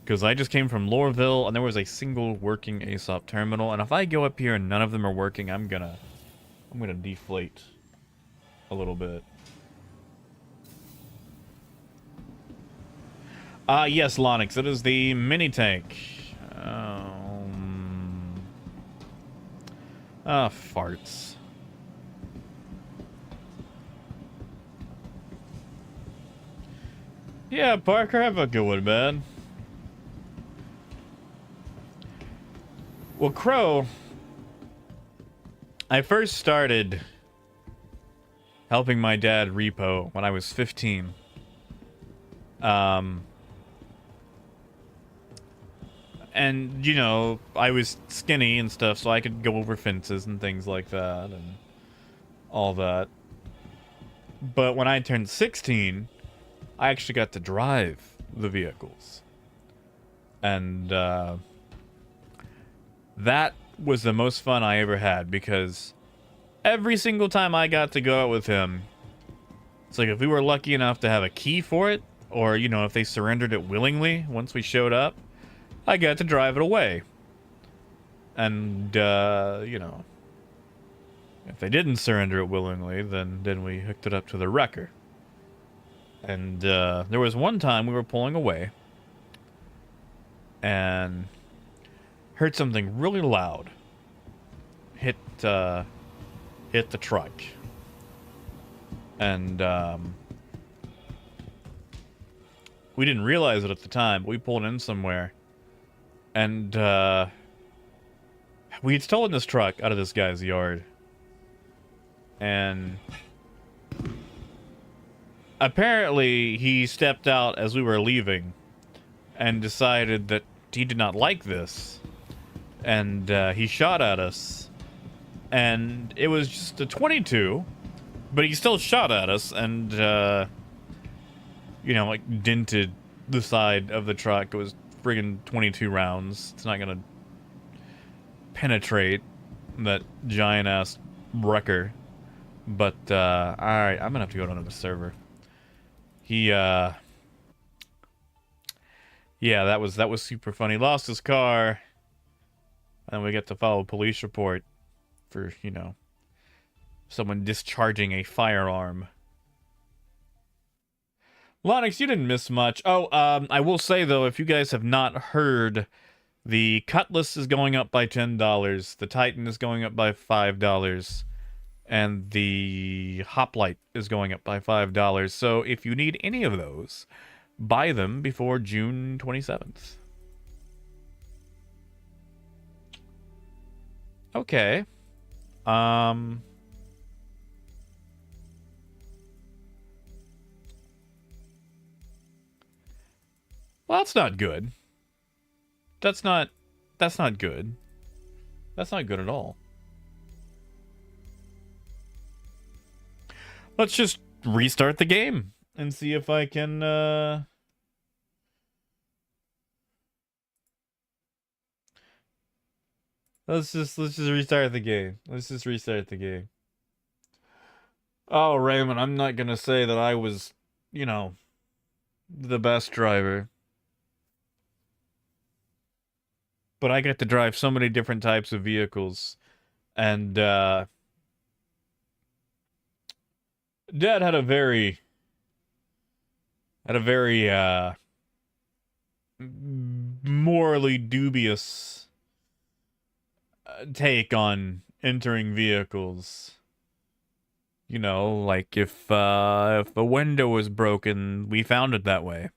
Because I just came from Lorville, and there was a single working ASOP terminal. And if I go up here and none of them are working, I'm gonna deflate a little bit. Yes, Lonix, it is the mini tank. Farts. Yeah, Parker, have a good one, man. Well, Crow, I first started helping my dad repo when I was 15. And, you know, I was skinny and stuff, so I could go over fences and things like that and all that. But when I turned 16, I actually got to drive the vehicles. And that was the most fun I ever had, because every single time I got to go out with him, it's like if we were lucky enough to have a key for it, or, you know, if they surrendered it willingly once we showed up, I got to drive it away. And, you know, if they didn't surrender it willingly, then we hooked it up to the wrecker. And there was one time we were pulling away and heard something really loud hit the truck. And we didn't realize it at the time, but we pulled in somewhere. And we had stolen this truck out of this guy's yard. And apparently, he stepped out as we were leaving and decided that he did not like this. And he shot at us. And it was just a 22, but he still shot at us and, you know, like, dented the side of the truck. It was friggin' 22 rounds. It's not gonna penetrate that giant-ass wrecker. But, alright, I'm gonna have to go down to the server. He Yeah, that was super funny. Lost his car, and we get to file a police report for, you know, someone discharging a firearm. Lonix, you didn't miss much. Oh, I will say, though, if you guys have not heard, the Cutlass is going up by $10, the Titan is going up by $5, and the Hoplite is going up by $5. So if you need any of those, buy them before June 27th. Okay. Well, that's not good. That's not good. That's not good at all. Let's just restart the game and see if I can, let's just restart the game. Let's just restart the game. Oh, Raymond, I'm not gonna say that I was, you know, the best driver. But I get to drive so many different types of vehicles. And, Dad had a very, morally dubious take on entering vehicles. You know, like if a window was broken, we found it that way.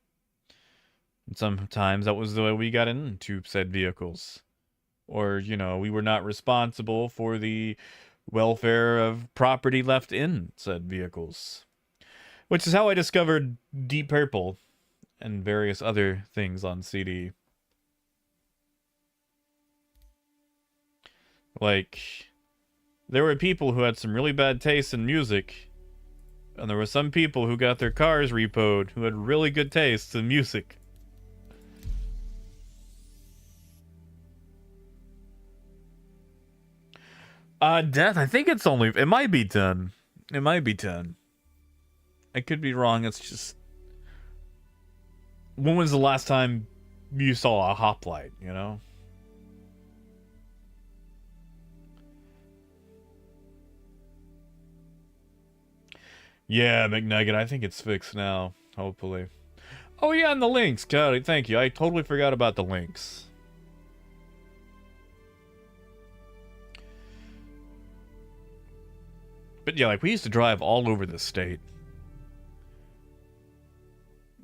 And sometimes that was the way we got into said vehicles. Or, you know, we were not responsible for the welfare of property left in said vehicles. Which is how I discovered Deep Purple and various other things on CD. Like, there were people who had some really bad taste in music, and there were some people who got their cars repoed who had really good taste in music. Death, I think it's only, it might be 10. It might be 10. I could be wrong, it's just, when was the last time you saw a hoplite, you know? Yeah, McNugget, I think it's fixed now, hopefully. Oh yeah, and the links, God, thank you. I totally forgot about the links. But yeah, like, we used to drive all over the state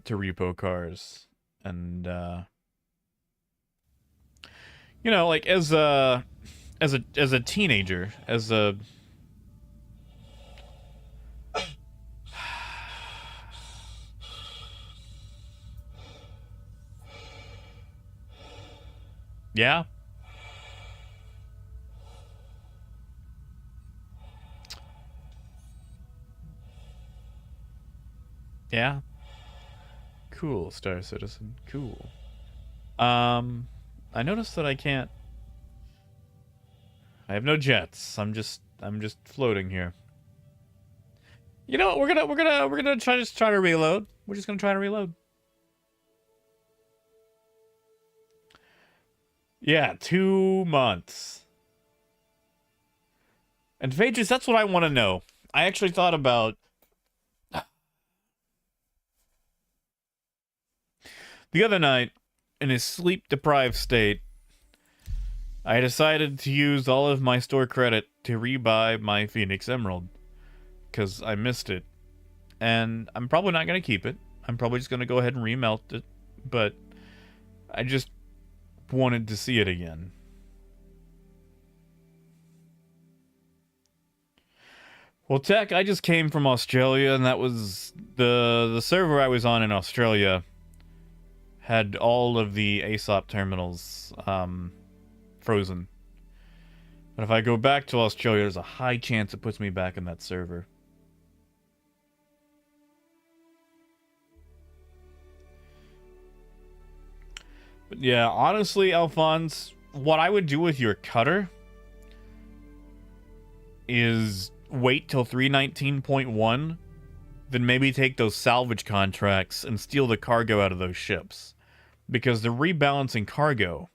to repo cars. And, you know, like, as a teenager, as a... Yeah? Yeah? Cool, Star Citizen. Cool. I noticed that I can't... I have no jets. I'm just floating here. You know what? We're gonna try to reload. We're just gonna try to reload. Yeah, 2 months. And Phaedrus, that's what I want to know. I actually thought about... The other night, in a sleep-deprived state, I decided to use all of my store credit to rebuy my Phoenix Emerald. Because I missed it. And I'm probably not going to keep it. I'm probably just going to go ahead and remelt it. But I just wanted to see it again. Well, Tech, I just came from Australia, and that was the server I was on in Australia had all of the ASOP terminals frozen. But if I go back to Australia, there's a high chance it puts me back in that server. But yeah, honestly, Alphonse, what I would do with your cutter is wait till 319.1, then maybe take those salvage contracts and steal the cargo out of those ships. because they're rebalancing cargo,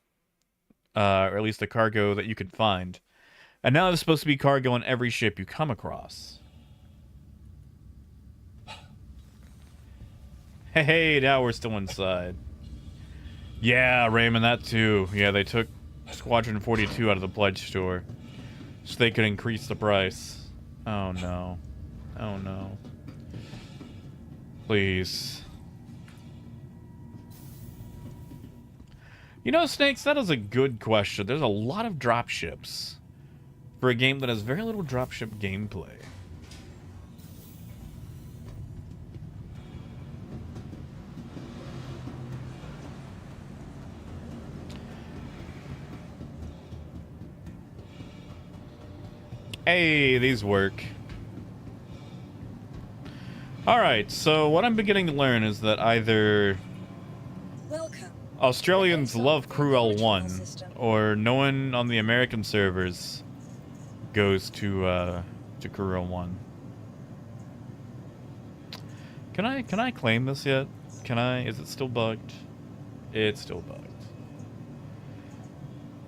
or at least the cargo that you could find. And now there's supposed to be cargo on every ship you come across. Hey, now we're still inside. Yeah, Raymond, that too. Yeah, they took Squadron 42 out of the pledge store so they could increase the price. Oh no. Oh no. Please. You know, Snakes, that is a good question. There's a lot of dropships for a game that has very little dropship gameplay. Hey, these work. Alright, so what I'm beginning to learn is that either Welcome. Australians love Crew L1, or no one on the American servers goes to Crew L1. Can I claim this yet? Can I? Is it still bugged? It's still bugged.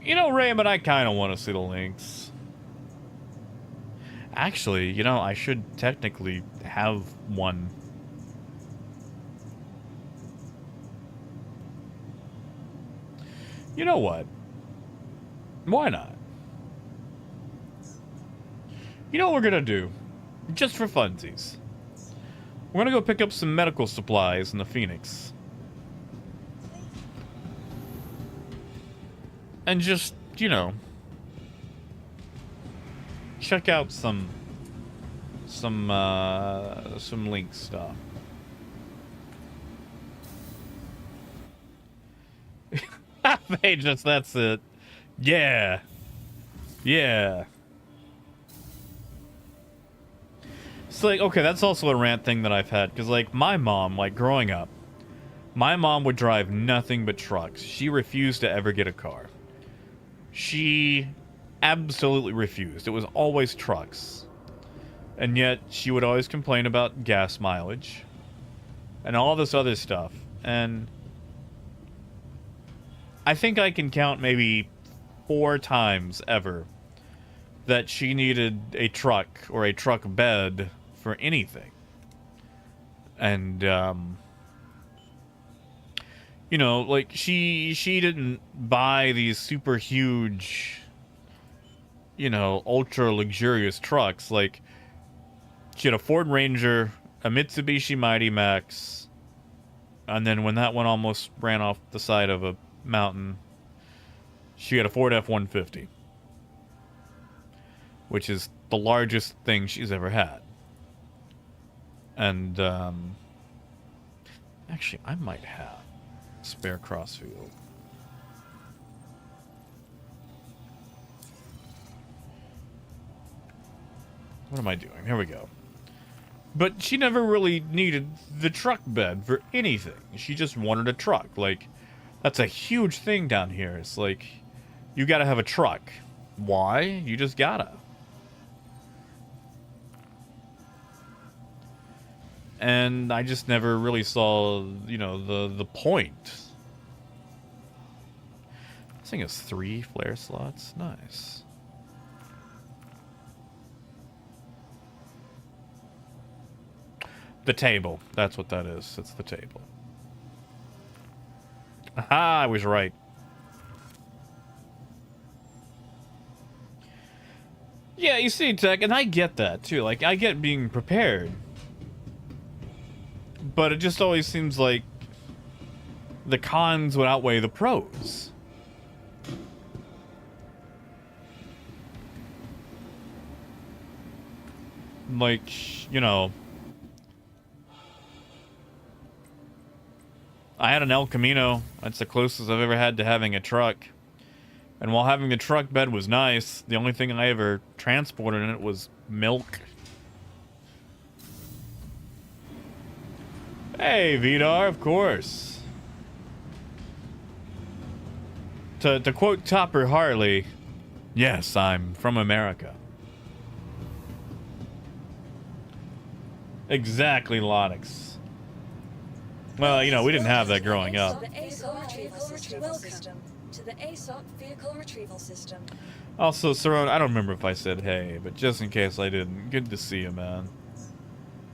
You know, Raymond, I kind of want to see the links. Actually, you know, I should technically have one. You know what? Why not? You know what we're gonna do? Just for funsies. We're gonna go pick up some medical supplies in the Phoenix. And just, you know, check out some link stuff. They just, that's it. Yeah. Yeah. It's like, okay, that's also a rant thing that I've had. Because, like, my mom, like, growing up, my mom would drive nothing but trucks. She refused to ever get a car. She absolutely refused. It was always trucks. And yet, she would always complain about gas mileage. And all this other stuff. And I think I can count maybe 4 times ever that she needed a truck or a truck bed for anything. And, you know, like, she didn't buy these super huge, you know, ultra luxurious trucks. Like, she had a Ford Ranger, a Mitsubishi Mighty Max, and then when that one almost ran off the side of a mountain, she had a Ford F-150, which is the largest thing she's ever had. And actually, I might have a spare crossfield. What am I doing? Here we go. But she never really needed the truck bed for anything. She just wanted a truck. Like, that's a huge thing down here. It's like, you gotta have a truck. Why? You just gotta. And I just never really saw, you know, the point. This thing has 3 flare slots. Nice. The table. That's what that is. It's the table. Aha, I was right. Yeah, you see, Tech, and I get that, too. Like, I get being prepared. But it just always seems like the cons would outweigh the pros. Like, you know, I had an El Camino. That's the closest I've ever had to having a truck. And while having a truck bed was nice, the only thing I ever transported in it was milk. Hey, Vidar, of course. To quote Topper Harley, yes, I'm from America. Exactly, Lonix. Well, you know, we didn't have that growing up. To the ASOP retrieval system. To the ASOP vehicle retrieval system. Also, Saron, I don't remember if I said hey, but just in case I didn't, good to see you, man.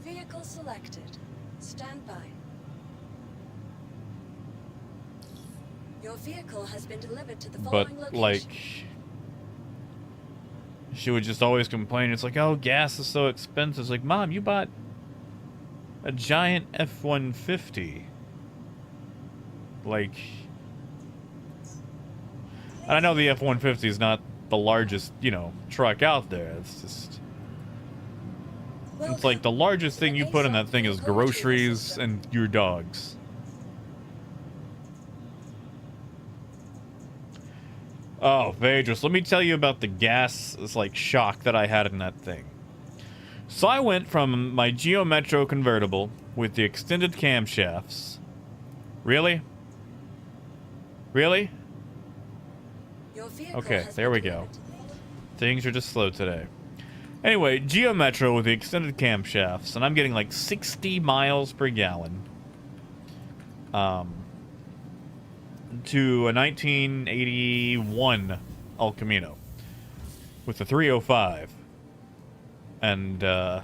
Vehicle selected. Stand by. Your vehicle has been delivered to the following But, location. like, she would just always complain. It's like, oh, gas is so expensive. It's like, Mom, you bought a giant F-150. Like, and I know the F-150 is not the largest, you know, truck out there. It's just, it's like the largest thing you put in that thing is groceries and your dogs. Oh, Phaedrus, let me tell you about the gas, like, shock that I had in that thing. So I went from my Geo Metro convertible with the extended camshafts. Really? Really? Okay, there we go. Things are just slow today. Anyway, Geo Metro with the extended camshafts, and I'm getting like 60 miles per gallon. To a 1981 El Camino with a 305. And, I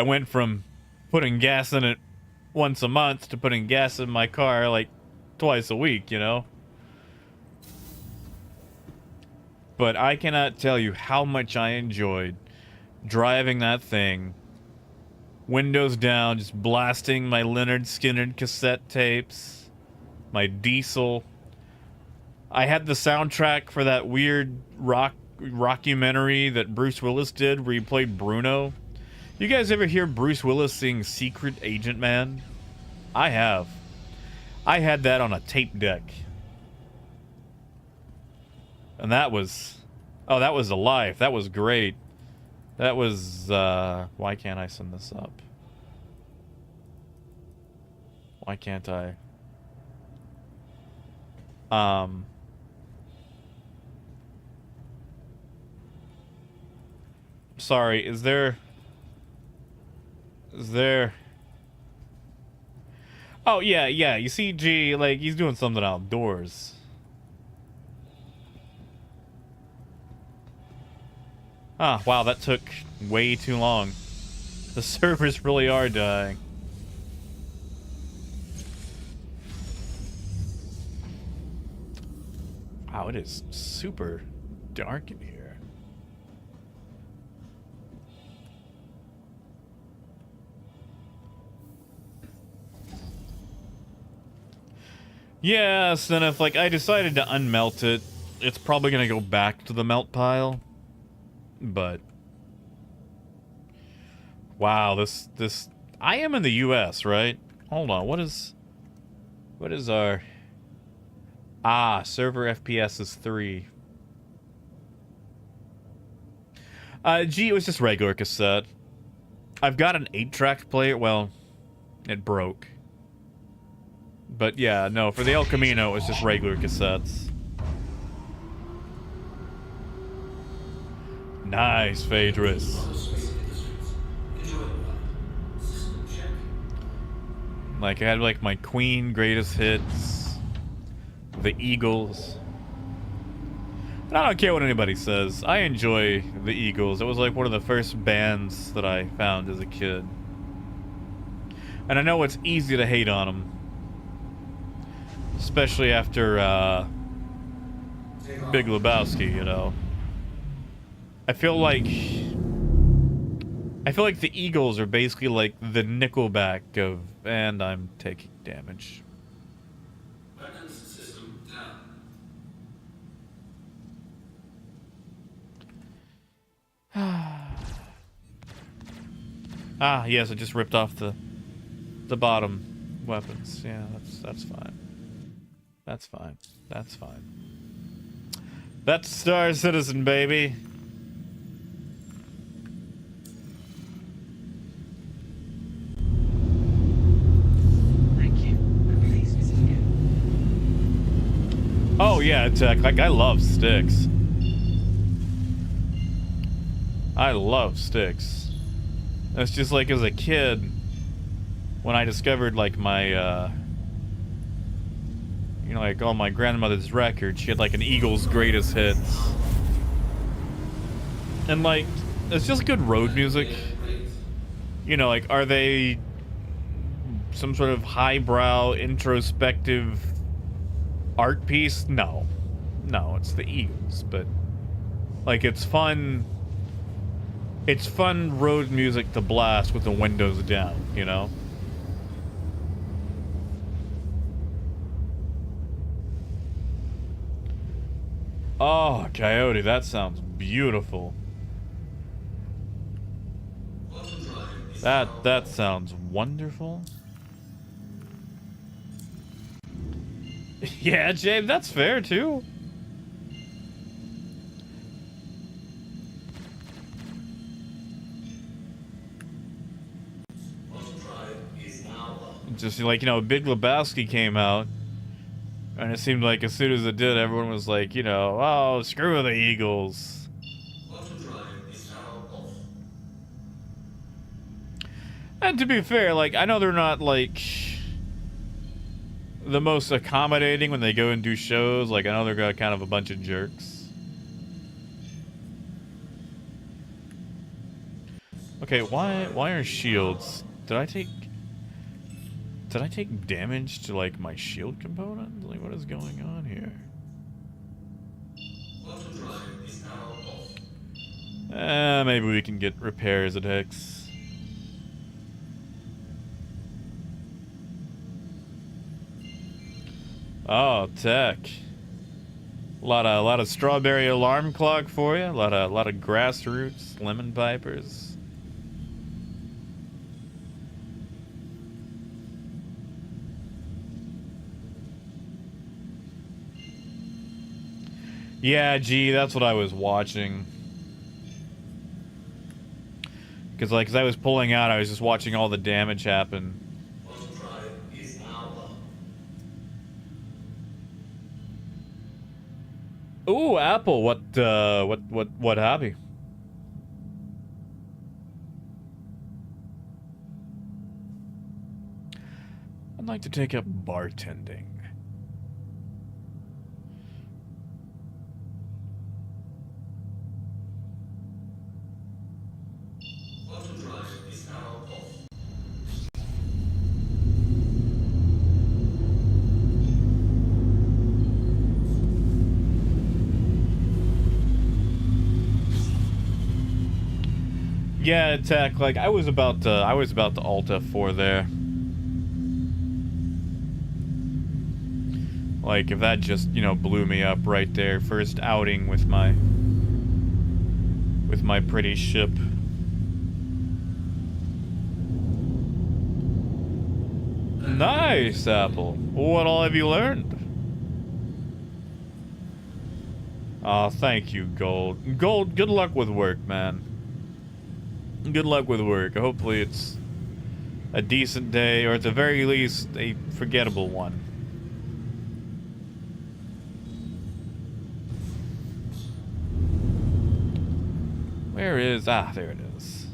went from putting gas in it once a month to putting gas in my car like twice a week, you know? But I cannot tell you how much I enjoyed driving that thing, windows down, just blasting my Leonard Skinner cassette tapes, my Diesel. I had the soundtrack for that weird rockumentary that Bruce Willis did where he played Bruno. You guys ever hear Bruce Willis sing Secret Agent Man? I have. I had that on a tape deck. And that was... Oh, that was a life. That was great. That was... why can't I send this up? Why can't I? Sorry, is there... Oh, yeah, you see, G, like, he's doing something outdoors. Ah, wow, that took way too long. The servers really are dying. Wow, it is super dark in here. Yes, and if, like, I decided to unmelt it, it's probably gonna go back to the melt pile. But... Wow, this... I am in the US, right? Hold on, what is our... Ah, server FPS is 3. Gee, it was just regular cassette. I've got an 8-track player, well, it broke. But yeah, no, for the El Camino, it's just regular cassettes. Nice, Phaedrus. Like, I had, like, my Queen greatest hits. The Eagles. And I don't care what anybody says. I enjoy the Eagles. It was, like, one of the first bands that I found as a kid. And I know it's easy to hate on them. Especially after, Big Lebowski, you know. I feel like the Eagles are basically like the Nickelback of, and I'm taking damage. Weapons system down. Ah, yes, I just ripped off the bottom weapons. Yeah, that's fine. That's fine. That's fine. That's Star Citizen, baby. Oh yeah, Tech. Like, I love sticks. I love sticks. It's just like as a kid, when I discovered like my you know, like on my grandmother's record, she had like an Eagles greatest hits. And like it's just good road music. You know, like are they some sort of highbrow introspective art piece? No. No, it's the Eagles, but like it's fun road music to blast with the windows down, you know? Oh, Coyote, that sounds beautiful. That sounds wonderful. Yeah, Jabe, that's fair too. Just like, you know, Big Lebowski came out, and it seemed like as soon as it did, everyone was like, you know, oh, screw the Eagles. And to be fair, like, I know they're not, like, the most accommodating when they go and do shows. Like, I know they're kind of a bunch of jerks. Okay, why are shields? Did I take damage to, like, my shield component? Like, what is going on here? Maybe we can get repairs at Hex. Oh, tech. A lot of strawberry alarm clock for you. A lot of grassroots, lemon pipers. Yeah, gee, that's what I was watching. Because, like, as I was pulling out, I was just watching all the damage happen. Ooh, Apple, what hobby? I'd like to take up bartending. Yeah, tech. Like I was about to alt F4 there. Like if that just, you know, blew me up right there, first outing with my pretty ship. Nice, Apple. What all have you learned? Aw, thank you, Gold. Gold, good luck with work, man. Good luck with work. Hopefully it's a decent day, or at the very least, a forgettable one. Where is... Ah, there it is.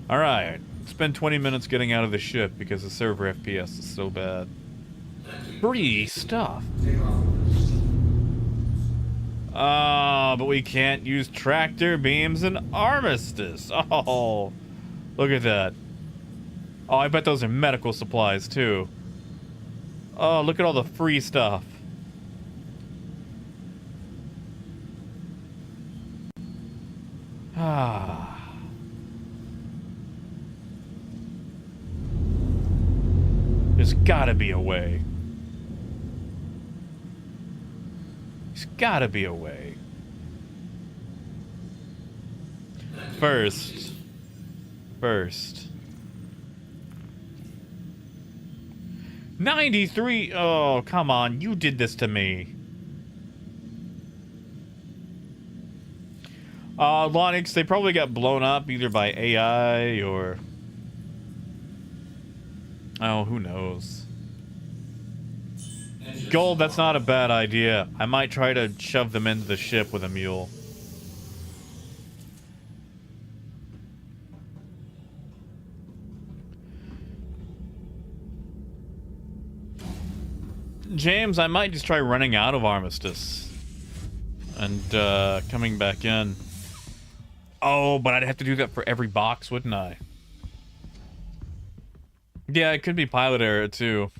Alright. Spend 20 minutes getting out of the ship because the server FPS is so bad. Free stuff. But we can't use tractor beams and armistice. Oh, look at that. Oh, I bet those are medical supplies too. Oh, look at all the free stuff. Ah. There's gotta be a way. There's gotta be a way. First. 93. Oh, come on. You did this to me. Lonix, they probably got blown up either by AI or... Oh, who knows? Gold, that's not a bad idea. I might try to shove them into the ship with a mule. James, I might just try running out of Armistice and coming back in. Oh, but I'd have to do that for every box, wouldn't I? Yeah, it could be pilot error too.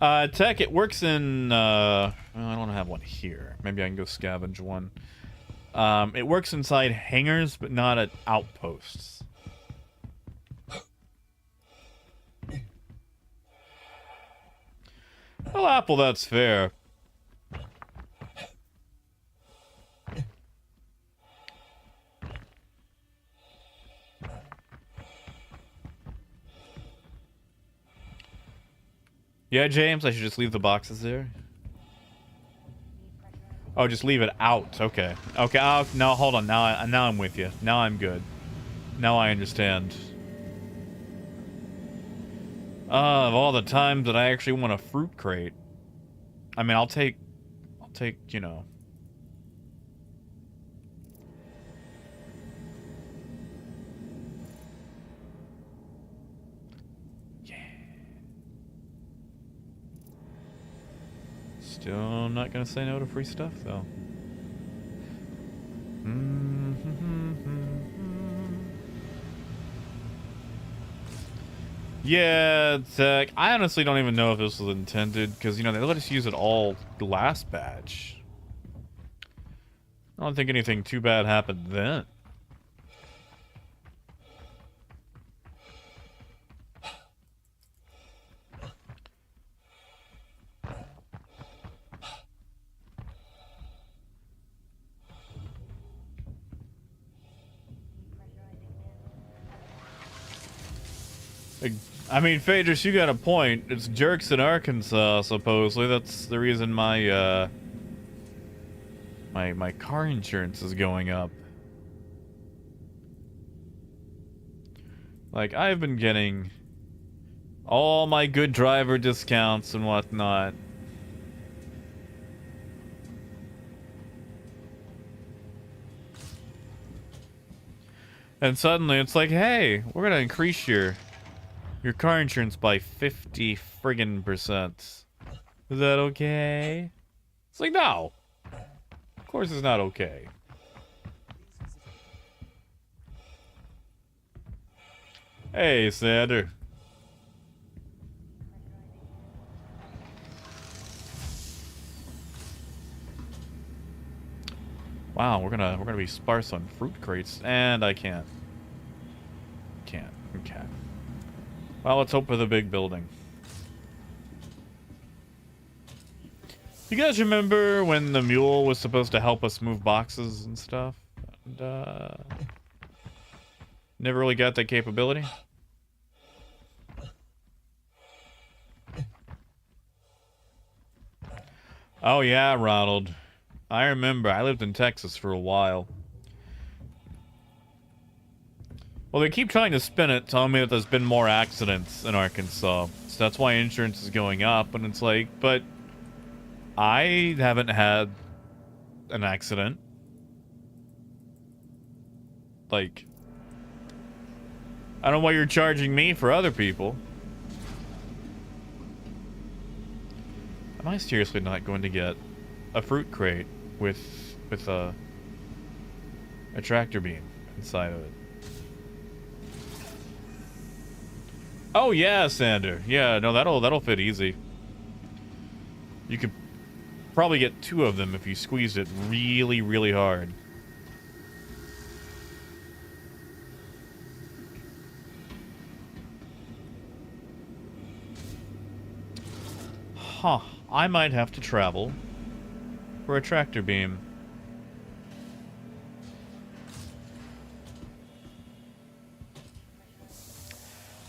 Tech, it works in, well, I don't have one here. Maybe I can go scavenge one. It works inside hangars, but not at outposts. Well, Apple, that's fair. Yeah, James, I should just leave the boxes there. Oh, just leave it out. Okay. Okay. Oh, no, hold on. Now I'm with you. Now I'm good. Now I understand. Of all the times that I actually want a fruit crate. I mean, I'll take, you know. Still not gonna say no to free stuff, though. Yeah, Tech. I honestly don't even know if this was intended, because, you know, they let us use it all last batch. I don't think anything too bad happened then. I mean, Phaedrus, you got a point. It's jerks in Arkansas, supposedly. That's the reason my, my car insurance is going up. Like, I've been getting all my good driver discounts and whatnot. And suddenly it's like, hey, we're gonna increase your car insurance by 50 friggin' %. Is that okay? It's like, no. Of course it's not okay. Hey, Sander. Wow, we're gonna be sparse on fruit crates, and I can't. Okay. Well, let's hope for the big building. You guys remember when the mule was supposed to help us move boxes and stuff? And, never really got that capability? Oh yeah, Ronald. I remember. I lived in Texas for a while. Well, they keep trying to spin it, telling me that there's been more accidents in Arkansas. So that's why insurance is going up. And it's like, but I haven't had an accident. Like, I don't know why you're charging me for other people. Am I seriously not going to get a fruit crate with a tractor beam inside of it? Oh yeah, Sander. Yeah, no, that'll fit easy. You could probably get 2 of them if you squeezed it really, really hard. Huh. I might have to travel for a tractor beam.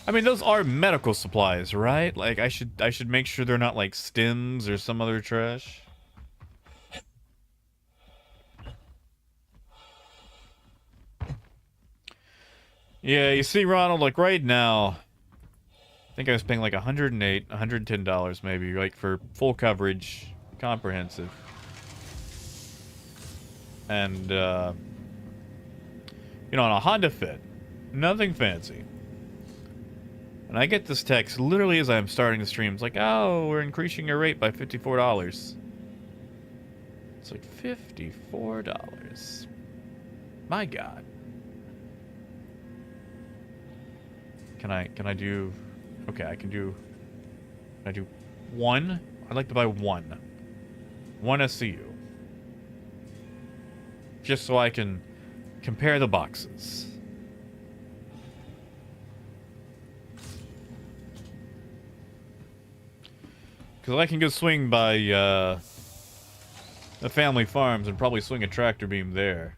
I mean, those are medical supplies, right? Like, I should make sure they're not like stims or some other trash. Yeah, you see, Ronald, like right now, I think I was paying like $108, $110 maybe, like for full coverage, comprehensive. And, you know, on a Honda Fit, Nothing fancy. And I get this text literally as I'm starting the stream. It's like, oh, we're increasing your rate by $54. It's like $54. My God. Can I do... Okay, I can do one? I'd like to buy one. One SCU. Just so I can compare the boxes. Because I can go swing by the family farms and probably swing a tractor beam there.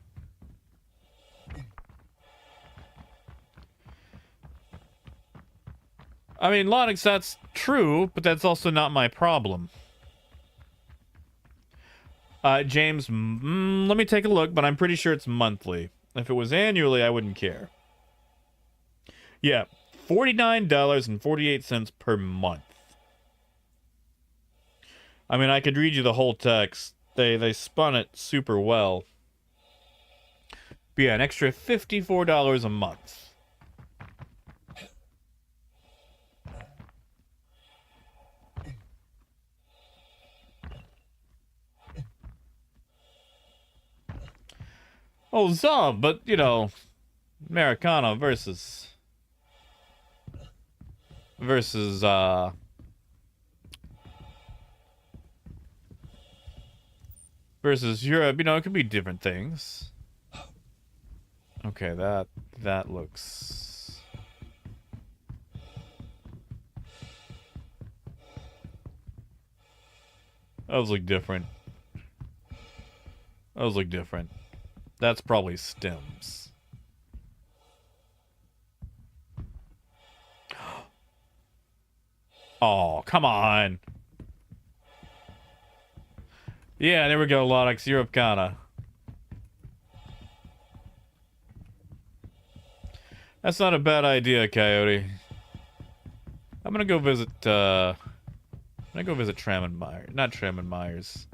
I mean, Lonix, that's true, but that's also not my problem. James, let me take a look, but I'm pretty sure it's monthly. If it was annually, I wouldn't care. Yeah, $49.48 per month. I mean, I could read you the whole text. They spun it super well. But yeah, an extra $54 a month. Oh, Zob, but, you know, Americano versus Europe, you know, it could be different things. Okay, that looks... Those look different. Those look different. That's probably stems. Oh, come on. Yeah, there we go, Lonix. Europe Kana. That's not a bad idea, Coyote. I'm gonna go visit, Tram and Myers. Not Tram and Myers.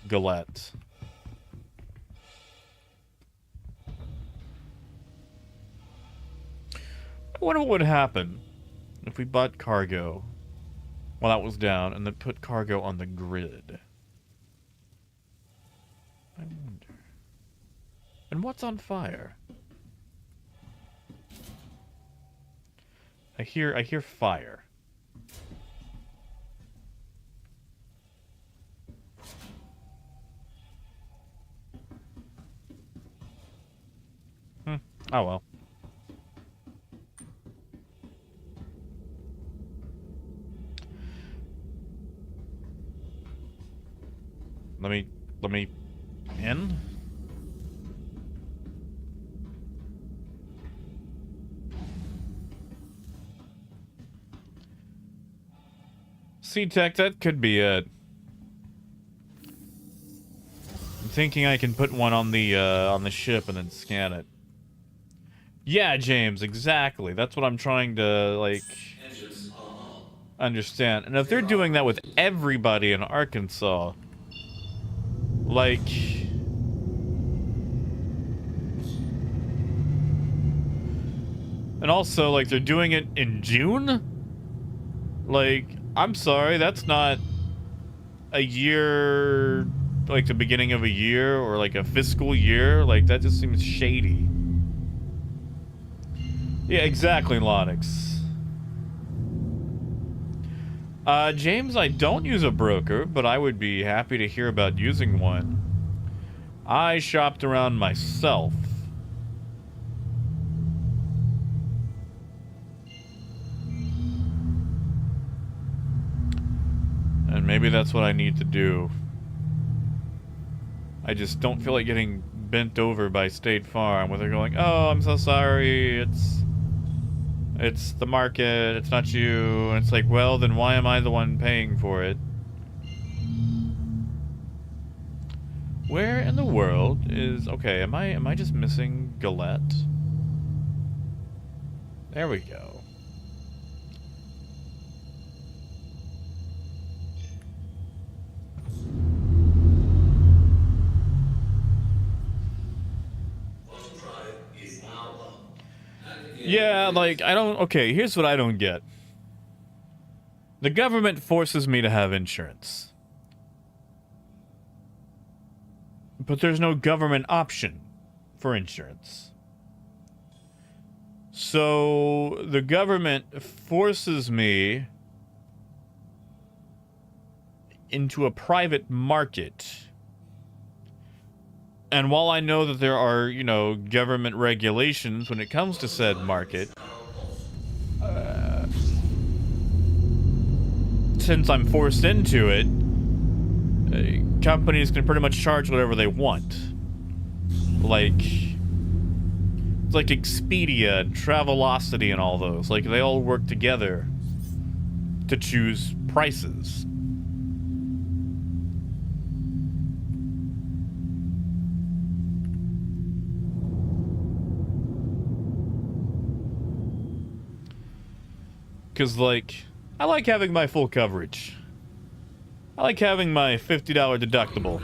Gillette. I wonder what would happen if we bought cargo while that was down and then put cargo on the grid. I wonder. And what's on fire? I hear fire. Oh well. Let me in. C-Tech, that could be it. I'm thinking I can put one on the ship and then scan it. Yeah, James, exactly. That's what I'm trying to, like, understand. And if they're doing that with everybody in Arkansas, like... And also, like, they're doing it in June? Like, I'm sorry, that's not a year, like the beginning of a year, or like a fiscal year. Like, that just seems shady. Yeah, exactly, Lonix. James, I don't use a broker, but I would be happy to hear about using one. I shopped around myself. And maybe that's what I need to do. I just don't feel like getting bent over by State Farm, where they're going, oh, I'm so sorry, it's the market, it's not you. And it's like, well, then why am I the one paying for it? Where in the world is... Okay, am I just missing Gillette? There we go. Yeah, like, I don't... Okay, here's what I don't get. The government forces me to have insurance. But there's no government option for insurance. So, the government forces me into a private market. And while I know that there are, you know, government regulations when it comes to said market, since I'm forced into it, companies can pretty much charge whatever they want. Like, it's like Expedia and Travelocity and all those. Like, they all work together to choose prices. Because, like, I like having my full coverage. I like having my $50 deductible.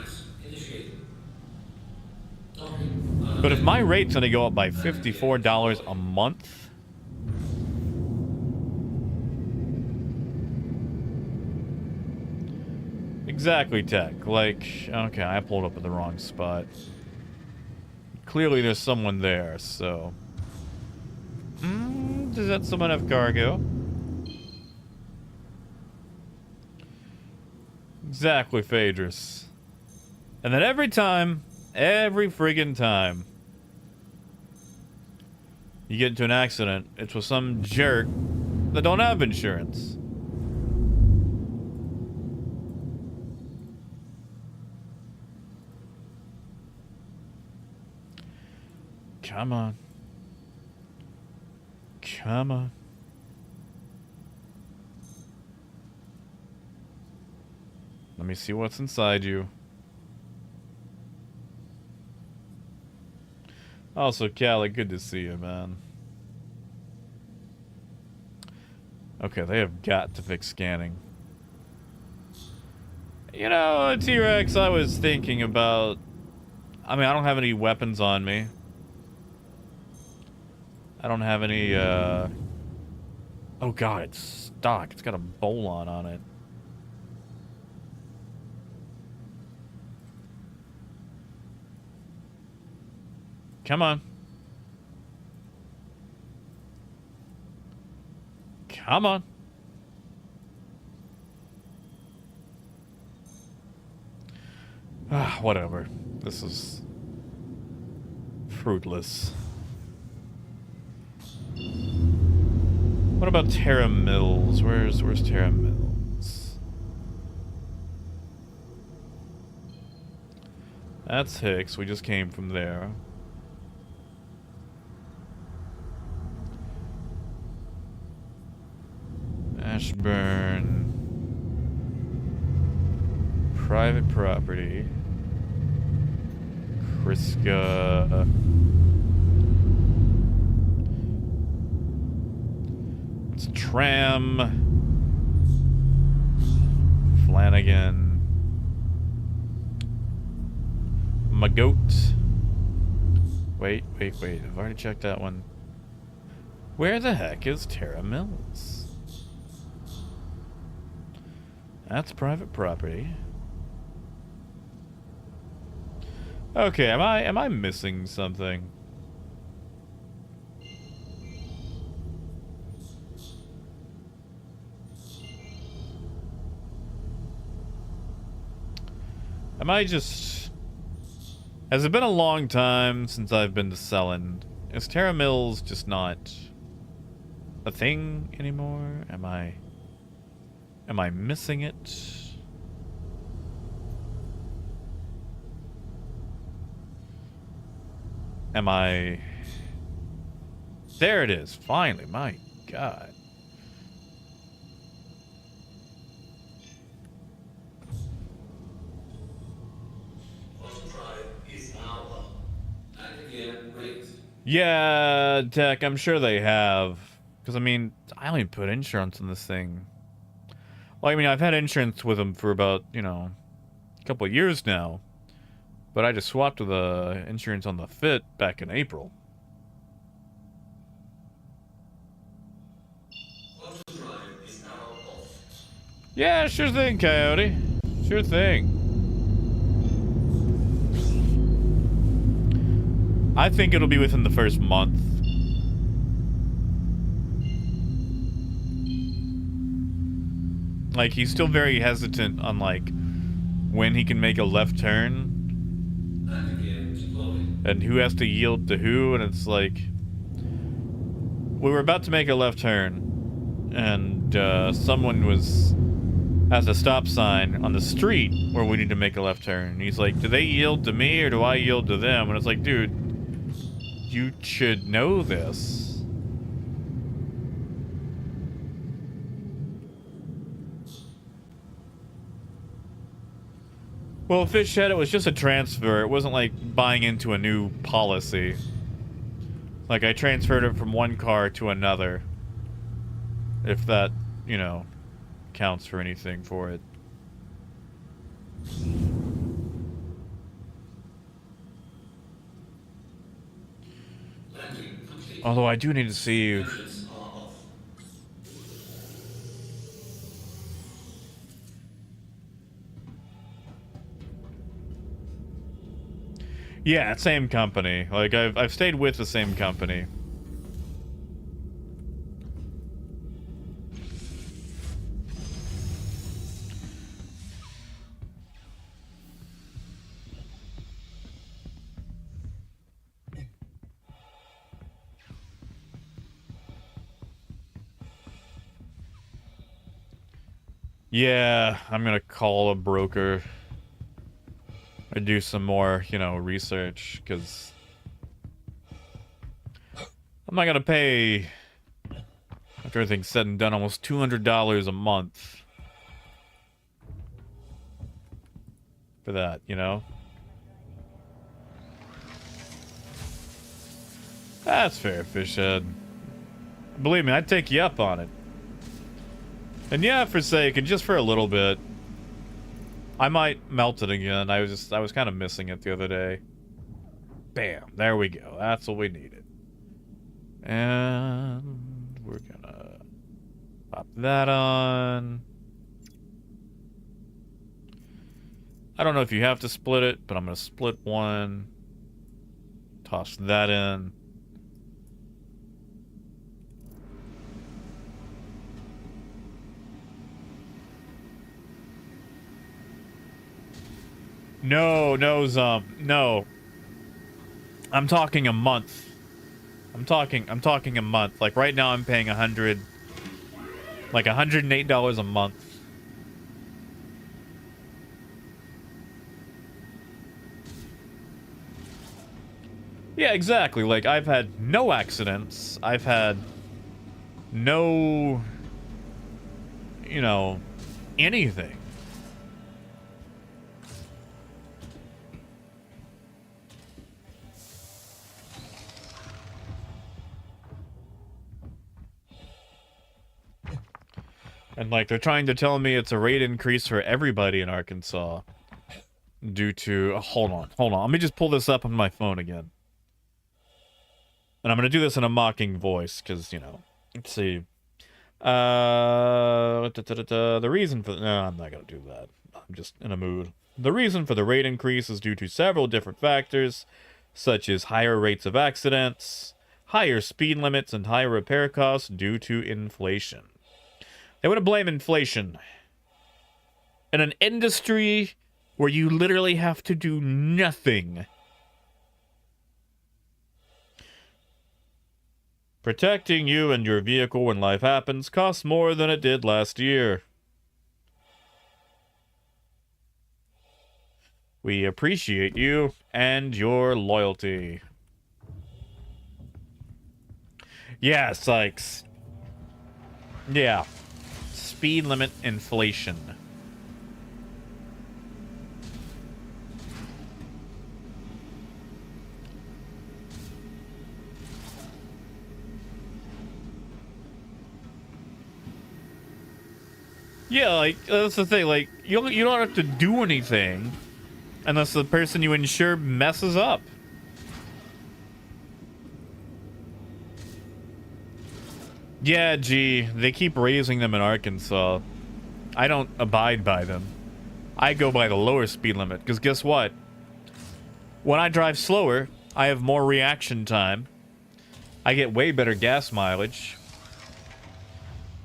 But if my rate's gonna go up by $54 a month... Exactly, Tech. Like, okay, I pulled up at the wrong spot. Clearly there's someone there, so... does that someone have cargo? Exactly, Phaedrus. And then every friggin' time, you get into an accident, it's with some jerk that don't have insurance. Come on. Come on. Let me see what's inside you. Also, Callie, good to see you, man. Okay, they have got to fix scanning. You know, T-Rex, I was thinking about... I mean, I don't have any weapons on me. I don't have any, Oh god, it's stock. It's got a bolon on it. Come on. Come on. Ah, whatever. This is fruitless. What about Terra Mills? Where's Terra Mills? That's Hicks. We just came from there. Ashburn. Private property. Kriska. It's Tram. Flanagan. Magoat. Wait. I've already checked that one. Where the heck is Terra Mills? That's private property. Okay, am I missing something? Am I just... Has it been a long time since I've been to Selland? Is Terra Mills just not a thing anymore? Am I missing it? Am I... There it is, finally, my god. Yeah, Tech, I'm sure they have. Because, I mean, I only put insurance on this thing. Well, I mean, I've had insurance with them for about, you know, a couple of years now. But I just swapped the insurance on the Fit back in April. Yeah, sure thing, Coyote. Sure thing. I think it'll be within the first month. Like, he's still very hesitant on, like, when he can make a left turn. And who has to yield to who, and it's like... We were about to make a left turn, and someone was at the stop sign on the street where we need to make a left turn. And he's like, do they yield to me, or do I yield to them? And it's like, dude, you should know this. Well, Fish said it was just a transfer. It wasn't like buying into a new policy. Like, I transferred it from one car to another. If that, you know, counts for anything for it. Although I do need to see you. Yeah, same company. Like, I've stayed with the same company. Yeah, I'm gonna call a broker. Or do some more, you know, research, because I'm not gonna pay, after everything's said and done, almost $200 a month for that, you know? That's fair, Fishhead. Believe me, I'd take you up on it. And yeah, for sake, and just for a little bit, I might melt it again. I was kind of missing it the other day. Bam, there we go. That's what we needed. And we're gonna pop that on. I don't know if you have to split it, but I'm gonna split one. Toss that in. No, no. I'm talking a month. I'm talking a month. Like right now I'm paying $108 a month. Yeah, exactly. Like, I've had no accidents. I've had no, you know, anything. And, like, they're trying to tell me it's a rate increase for everybody in Arkansas due to... Hold on. Let me just pull this up on my phone again. And I'm going to do this in a mocking voice, because, you know... Let's see. The reason for... No, I'm not going to do that. I'm just in a mood. The reason for the rate increase is due to several different factors, such as higher rates of accidents, higher speed limits, and higher repair costs due to inflation. They want to blame inflation in an industry where you literally have to do nothing. Protecting you and your vehicle when life happens costs more than it did last year. We appreciate you and your loyalty. Yeah, Sykes. Yeah. Speed limit inflation. Yeah, like, that's the thing, like, you don't have to do anything unless the person you insure messes up. Yeah, gee, they keep raising them in Arkansas. I don't abide by them. I go by the lower speed limit, because guess what? When I drive slower, I have more reaction time. I get way better gas mileage.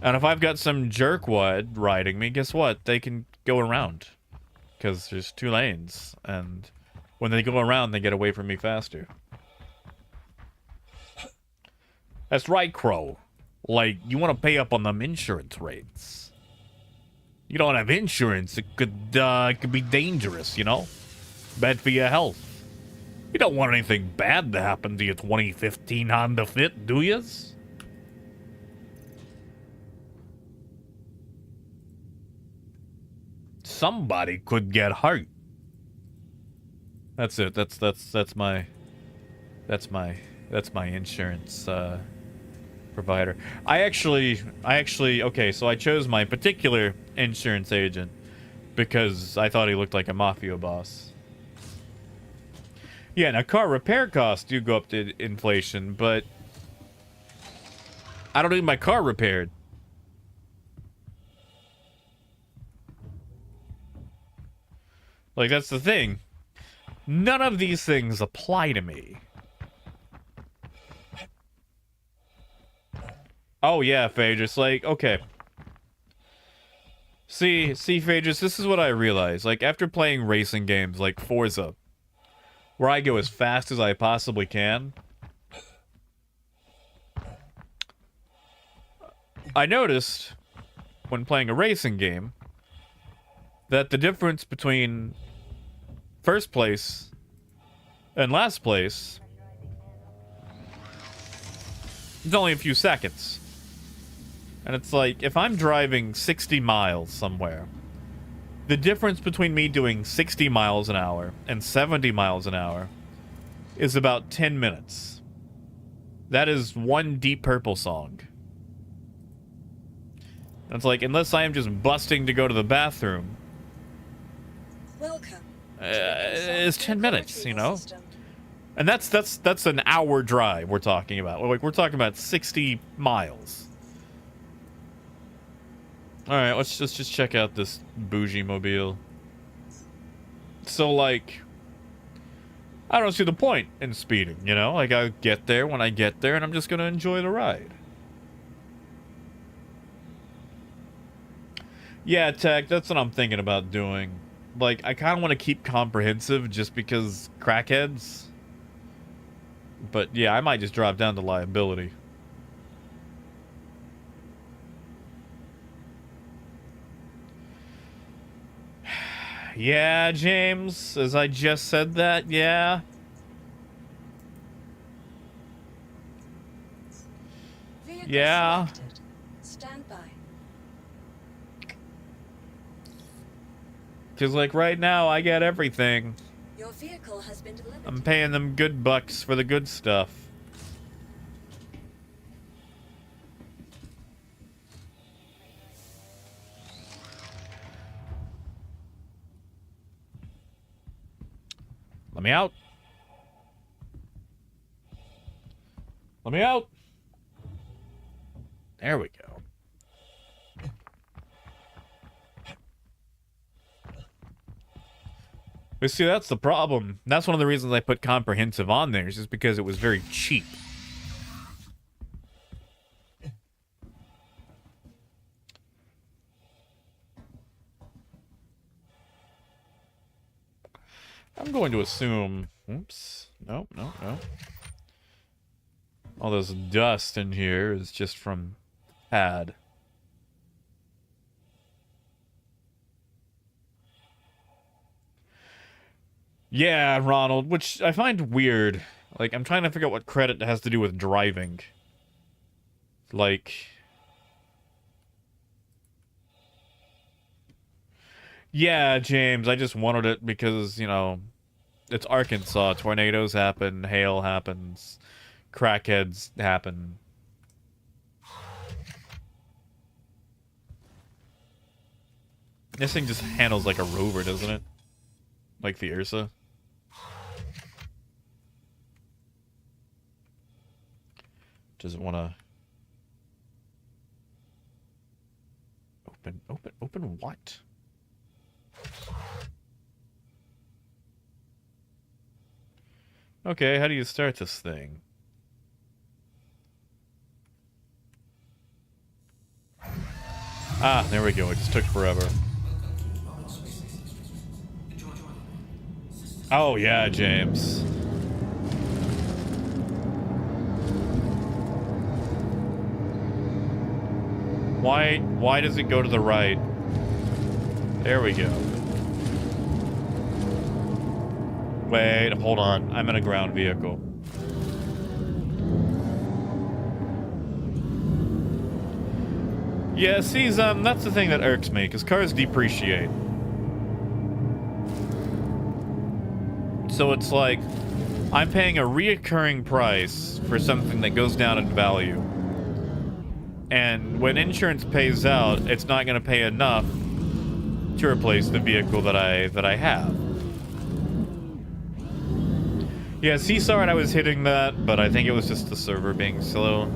And if I've got some jerkwad riding me, guess what? They can go around. Because there's 2 lanes. And when they go around, they get away from me faster. That's right, Crow. Like, you want to pay up on them insurance rates. You don't have insurance, it could be dangerous, you know? Bad for your health. You don't want anything bad to happen to your 2015 Honda Fit, do yas? Somebody could get hurt. That's it. That's my insurance provider. I actually okay, so I chose my particular insurance agent because I thought he looked like a mafia boss. Yeah, now car repair costs do go up to inflation, but I don't need my car repaired. Like, that's the thing. None of these things apply to me. Oh, yeah, Phaedrus, like, okay. See, Phaedrus, this is what I realized. Like, after playing racing games like Forza, where I go as fast as I possibly can, I noticed, when playing a racing game, that the difference between first place and last place is only a few seconds. And it's like, if I'm driving 60 miles somewhere, the difference between me doing 60 miles an hour and 70 miles an hour is about 10 minutes. That is one Deep Purple song. And it's like, unless I am just busting to go to the bathroom, Welcome. it's 10 minutes, you know? And that's an hour drive we're talking about. Like, we're talking about 60 miles. Alright, let's just check out this bougie mobile. So, like, I don't see the point in speeding, you know? Like, I get there when I get there, and I'm just gonna enjoy the ride. Yeah, Tech, that's what I'm thinking about doing. Like, I kind of want to keep comprehensive just because crackheads. But, yeah, I might just drop down to liability. Yeah, James, as I just said that, yeah. Vehicle Yeah. selected. Stand by. Because, like, right now, I get everything. Your vehicle has been delivered. I'm paying them good bucks for the good stuff. Let me out. Let me out. There we go. But see, that's the problem. That's one of the reasons I put comprehensive on there, is just because it was very cheap. I'm going to assume... Oops. No. All this dust in here is just from pad. Yeah, Ronald, which I find weird. Like, I'm trying to figure out what credit has to do with driving. Like... Yeah, James, I just wanted it because, you know, it's Arkansas. Tornadoes happen, hail happens, crackheads happen. This thing just handles like a rover, doesn't it? Like the Ursa. Doesn't want to Open what? Okay, how do you start this thing? Ah, there we go. It just took forever. Oh, yeah, James. Why does it go to the right? There we go. Wait, hold on. I'm in a ground vehicle. Yeah, see, that's the thing that irks me, because cars depreciate. So it's like, I'm paying a reoccurring price for something that goes down in value. And when insurance pays out, it's not going to pay enough to replace the vehicle that I have. Yeah, he saw it, I was hitting that, but I think it was just the server being slow.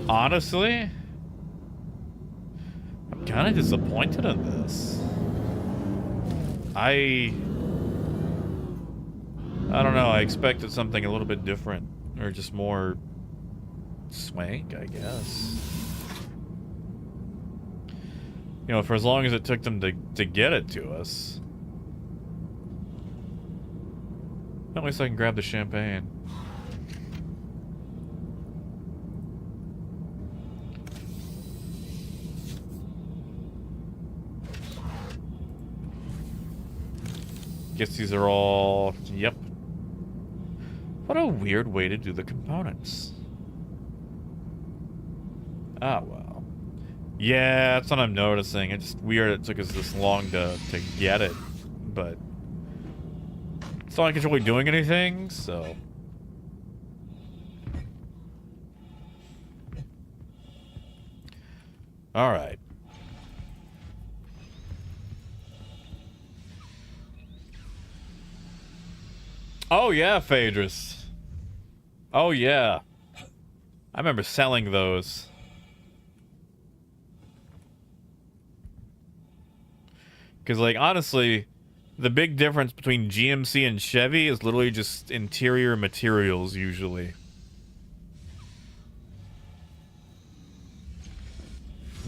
Honestly, I'm kind of disappointed in this. I don't know, I expected something a little bit different, or just more swank, I guess. You know, for as long as it took them to get it to us. At least I can grab the champagne. Guess these are all... Yep. What a weird way to do the components. Ah, well. Yeah, that's what I'm noticing. It's just weird it took us this long to get it. But... it's not like it's really doing anything, so... Alright. Oh yeah, Phaedrus. Oh yeah. I remember selling those. Because, like, honestly, the big difference between GMC and Chevy is literally just interior materials, usually.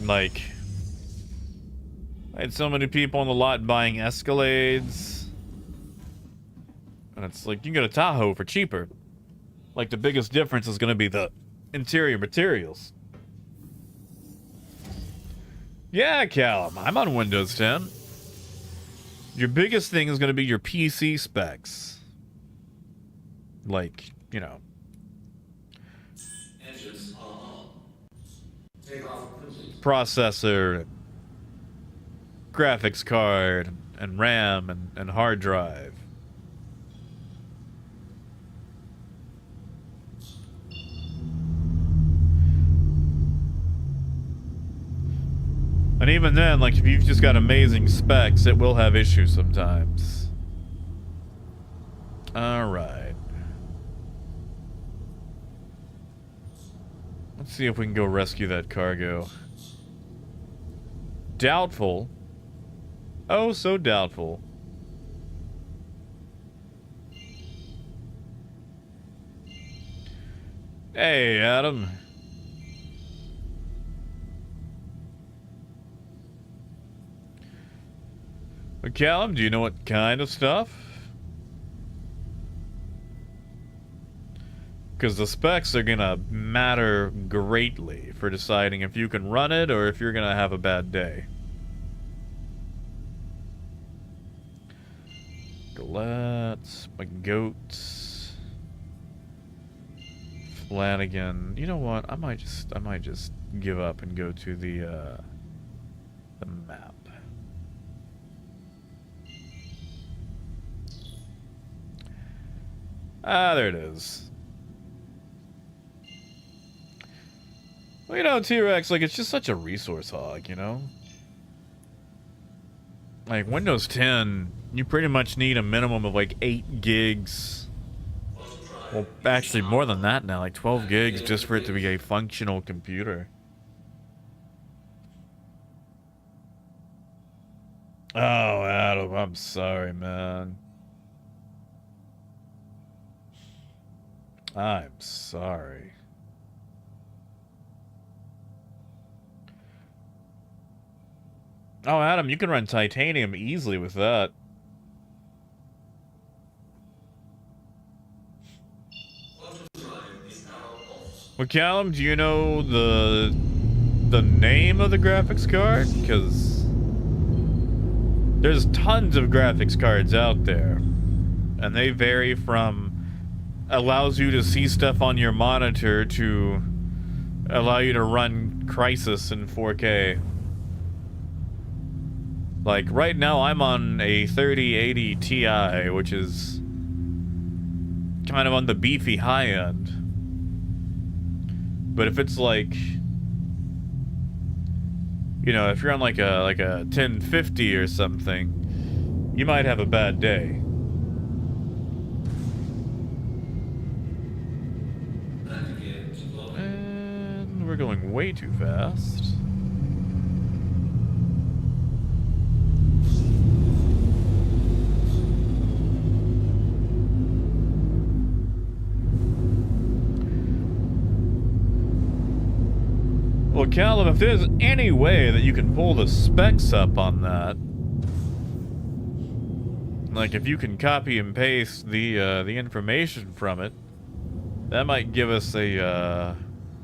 Like, I had so many people on the lot buying Escalades. And it's like, you can get a Tahoe for cheaper. Like, the biggest difference is going to be the interior materials. Yeah, Callum, I'm on Windows 10. Your biggest thing is going to be your PC specs. Like, you know. Engines on. Takeoff complete. Processor, graphics card, and RAM, and hard drive. And even then, like, if you've just got amazing specs, it will have issues sometimes. Alright. Let's see if we can go rescue that cargo. Doubtful. Oh, so doubtful. Hey, Adam. Callum, do you know what kind of stuff? Because the specs are gonna matter greatly for deciding if you can run it or if you're gonna have a bad day. Galettes, my goats, Flanagan. You know what? I might just give up and go to the map. Ah, there it is. Well, you know, T-Rex, like, it's just such a resource hog, you know? Like, Windows 10, you pretty much need a minimum of, like, 8 gigs Well, actually more than that now, like 12 gigs just for it to be a functional computer. Oh, Adam, I'm sorry, man. I'm sorry. Oh, Adam, you can run titanium easily with that. Well, Callum, do you know the name of the graphics card? Because there's tons of graphics cards out there, and they vary from allows you to see stuff on your monitor to allow you to run Crysis in 4K. Like, right now I'm on a 3080 Ti, which is kind of on the beefy high end. But if it's like, you know, if you're on like a 1050 or something, you might have a bad day. And we're going way too fast. Well, Callum, if there's any way that you can pull the specs up on that, like if you can copy and paste the information from it, that might give us a,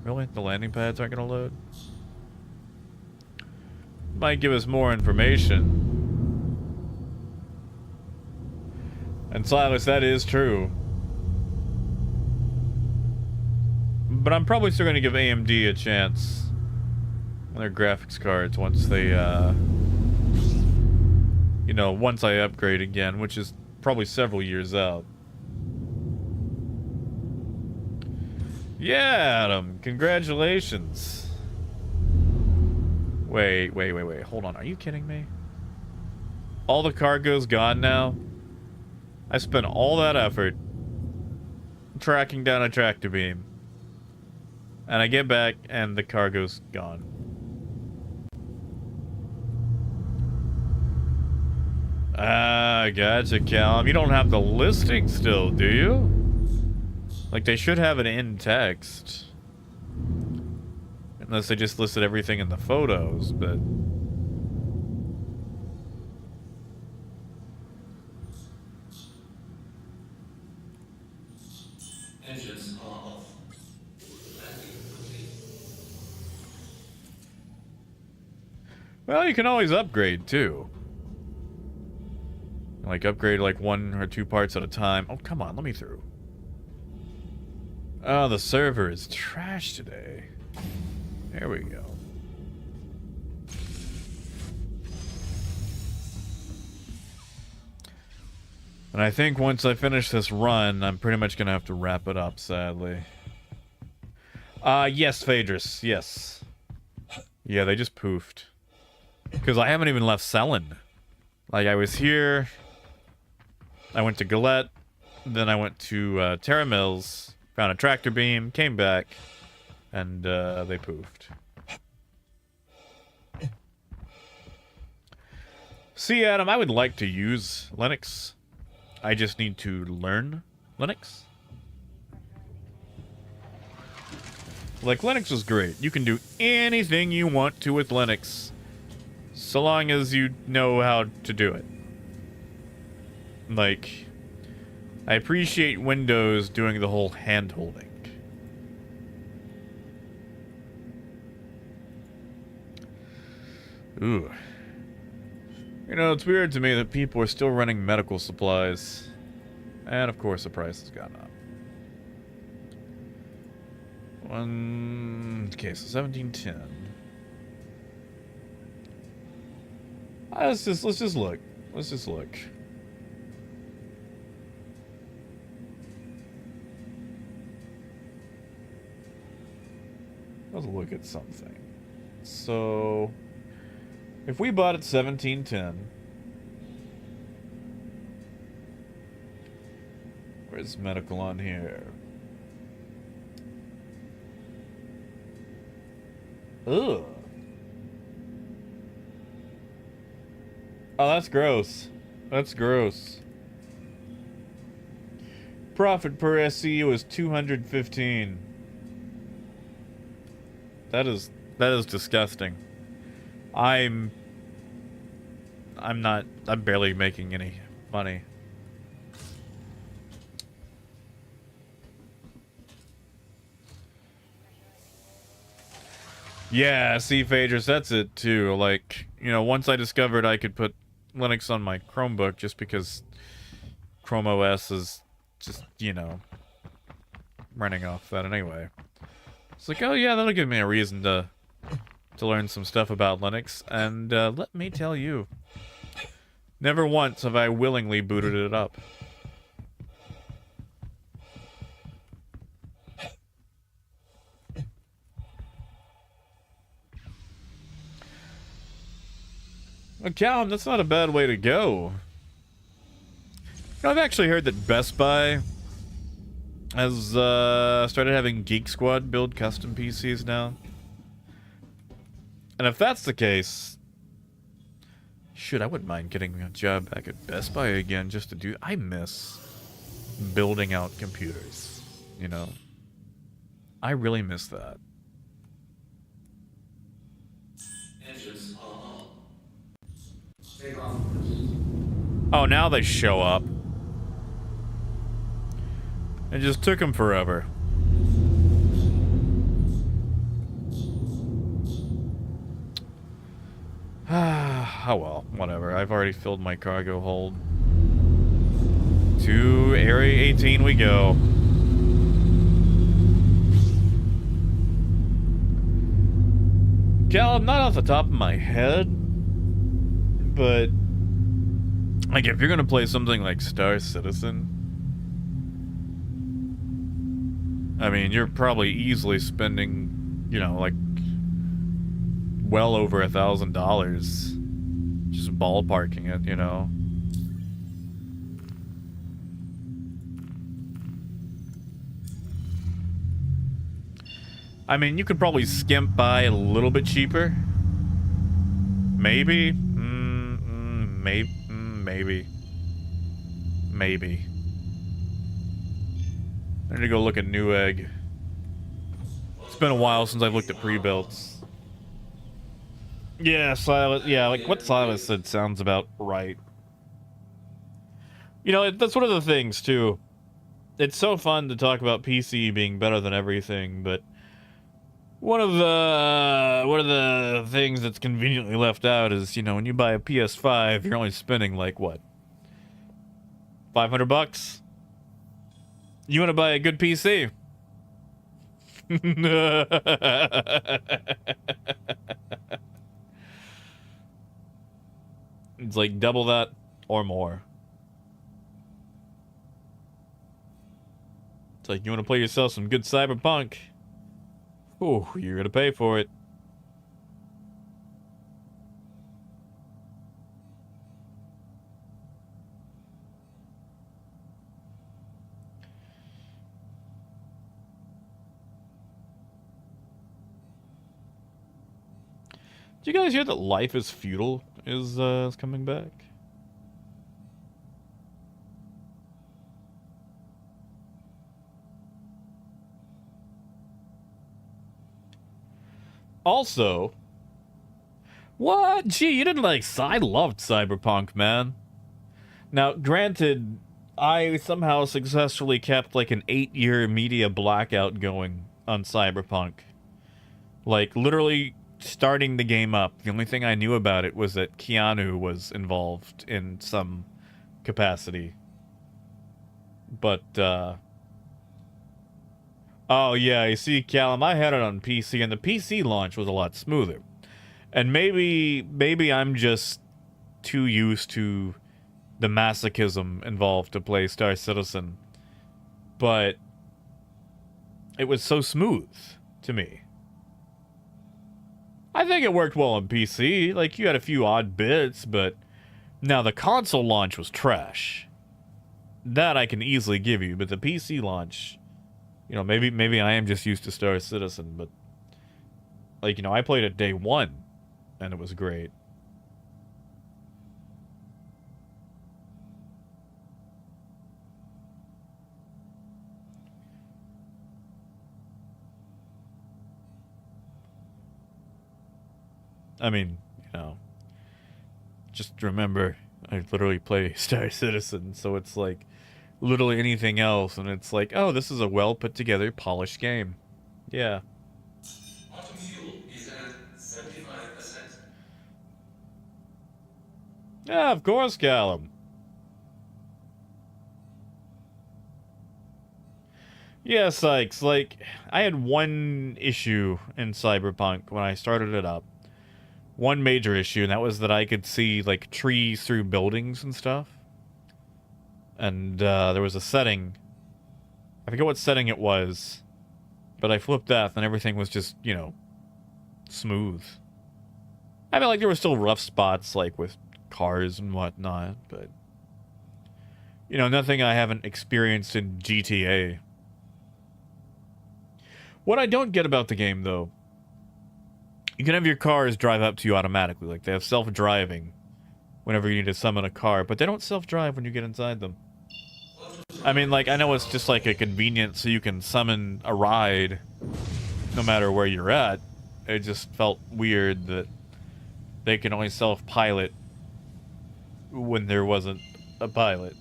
really? The landing pads aren't gonna load? Might give us more information. And Silas, that is true. But I'm probably still gonna give AMD a chance. Their graphics cards once they, you know, once I upgrade again, which is probably several years out. Yeah, Adam, congratulations. Wait, hold on, are you kidding me? All the cargo's gone now? I spent all that effort tracking down a tractor beam. And I get back and the cargo's gone. Ah, gotcha, Callum. You don't have the listing still, do you? Like, they should have it in text. Unless they just listed everything in the photos, but... Engines are off. Landing complete. Well, you can always upgrade, too. Like, upgrade, like, 1 or 2 parts at a time. Oh, come on, let me through. Oh, the server is trash today. There we go. And I think once I finish this run, I'm pretty much gonna have to wrap it up, sadly. Yes, Phaedrus, yes. Yeah, they just poofed. Because I haven't even left Selin. Like, I was here... I went to Galette, then I went to Terra Mills, found a tractor beam, came back, and they poofed. See, Adam, I would like to use Linux. I just need to learn Linux. Like, Linux is great. You can do anything you want to with Linux, so long as you know how to do it. Like, I appreciate Windows doing the whole hand-holding. Ooh. You know, it's weird to me that people are still running medical supplies. And, of course, the price has gone up. Okay, so 1710. Let's just look. Let's just look. Let's look at something. So, if we bought at 1710, Where's medical on here? Ugh. Oh, that's gross. That's gross. Profit per SCU is 215. That is disgusting. I'm barely making any money. Yeah, see, Phaedrus, that's it too. Like, you know, once I discovered I could put Linux on my Chromebook just because Chrome OS is just, you know, running off that anyway. It's like, oh yeah, that'll give me a reason to learn some stuff about Linux. And let me tell you, never once have I willingly booted it up. Well, Callum, that's not a bad way to go. I've actually heard that Best Buy has started having Geek Squad build custom PCs now. And if that's the case, shoot, I wouldn't mind getting a job back at Best Buy again just to do... I miss building out computers, you know? I really miss that. Engines are on. Oh, now they show up. It just took them forever. Oh well, whatever. I've already filled my cargo hold. To Area 18 we go. Cal, not off the top of my head, but like if you're gonna play something like Star Citizen, I mean, you're probably easily spending, you know, like well over $1,000 just ballparking it, you know. I mean, you could probably skimp by a little bit cheaper. Maybe. Maybe. I need to go look at Newegg. It's been a while since I've looked at pre-builts. Yeah, Silas. Yeah, like what Silas said sounds about right. You know, that's one of the things, too. It's so fun to talk about PC being better than everything, but one of the things that's conveniently left out is, you know, when you buy a PS5, you're only spending like what? $500? You want to buy a good PC? It's like double that or more. It's like you want to play yourself some good Cyberpunk. Ooh, you're gonna pay for it. Did you guys hear that Life is Futile is coming back? Also, what? Gee, you didn't like... I loved Cyberpunk, man. Now, granted, I somehow successfully kept like an 8-year media blackout going on Cyberpunk. Like, literally starting the game up, the only thing I knew about it was that Keanu was involved in some capacity. But, oh, yeah, you see, Callum, I had it on PC, and the PC launch was a lot smoother. And maybe I'm just too used to the masochism involved to play Star Citizen. But it was so smooth to me. I think it worked well on PC. Like, you had a few odd bits, but... Now, the console launch was trash. That I can easily give you, but the PC launch, you know, maybe I am just used to Star Citizen, but like, you know, I played it day one and it was great. I mean, you know, just remember, I literally play Star Citizen, so it's like literally anything else, and it's like, oh, this is a well put together, polished game. Yeah. Autumn fuel is at 75%. Yeah, of course, Callum. Yeah, Sykes, like, I had one issue in Cyberpunk when I started it up. One major issue, and that was that I could see, like, trees through buildings and stuff. And, there was a setting. I forget what setting it was. But I flipped that, and everything was just, you know, smooth. I mean, like, there were still rough spots, like, with cars and whatnot, but... You know, nothing I haven't experienced in GTA. What I don't get about the game, though... You can have your cars drive up to you automatically. Like, they have self-driving whenever you need to summon a car, but they don't self-drive when you get inside them. I mean, like, I know it's just, like, a convenience so you can summon a ride no matter where you're at. It just felt weird that they can only self-pilot when there wasn't a pilot.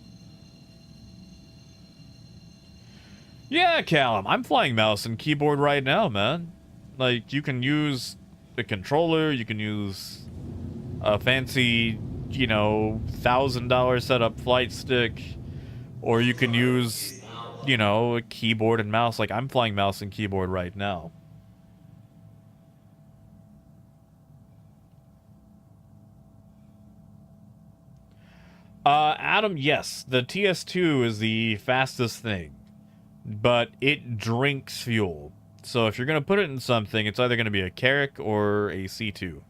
Yeah, Callum, I'm flying mouse and keyboard right now, man. Like, you can use the controller, you can use a fancy, you know, $1,000 setup flight stick, or you can use, you know, a keyboard and mouse. Like, I'm flying mouse and keyboard right now. Adam, yes, the TS2 is the fastest thing, but it drinks fuel. So if you're going to put it in something, it's either going to be a Carrack or a C2.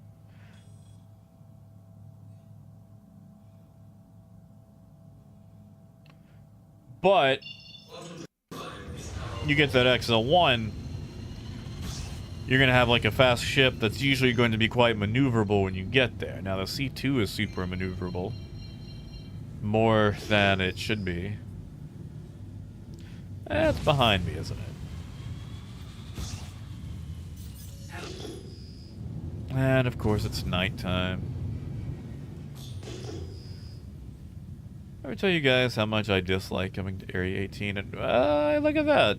But you get that XL1, you're going to have like a fast ship that's usually going to be quite maneuverable when you get there. Now the C2 is super maneuverable. More than it should be. It's behind me, isn't it? And of course it's nighttime. Ever tell you guys how much I dislike coming to Area 18? And look at that.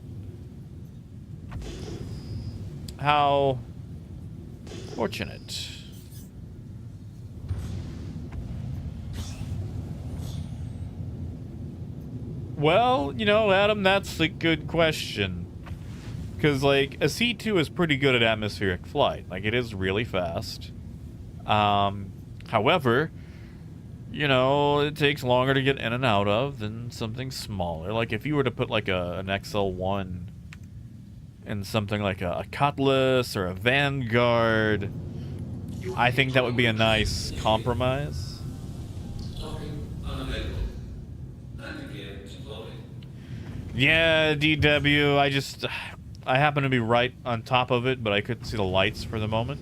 How fortunate. Well, you know, Adam, that's a good question. Because, like, a C2 is pretty good at atmospheric flight. Like, it is really fast. However, you know, it takes longer to get in and out of than something smaller. Like, if you were to put, like, an XL1 in something like a Cutlass or a Vanguard, I think that would be a nice compromise. Talking unavailable. And again deploying. Yeah, DW, I happen to be right on top of it, but I couldn't see the lights for the moment.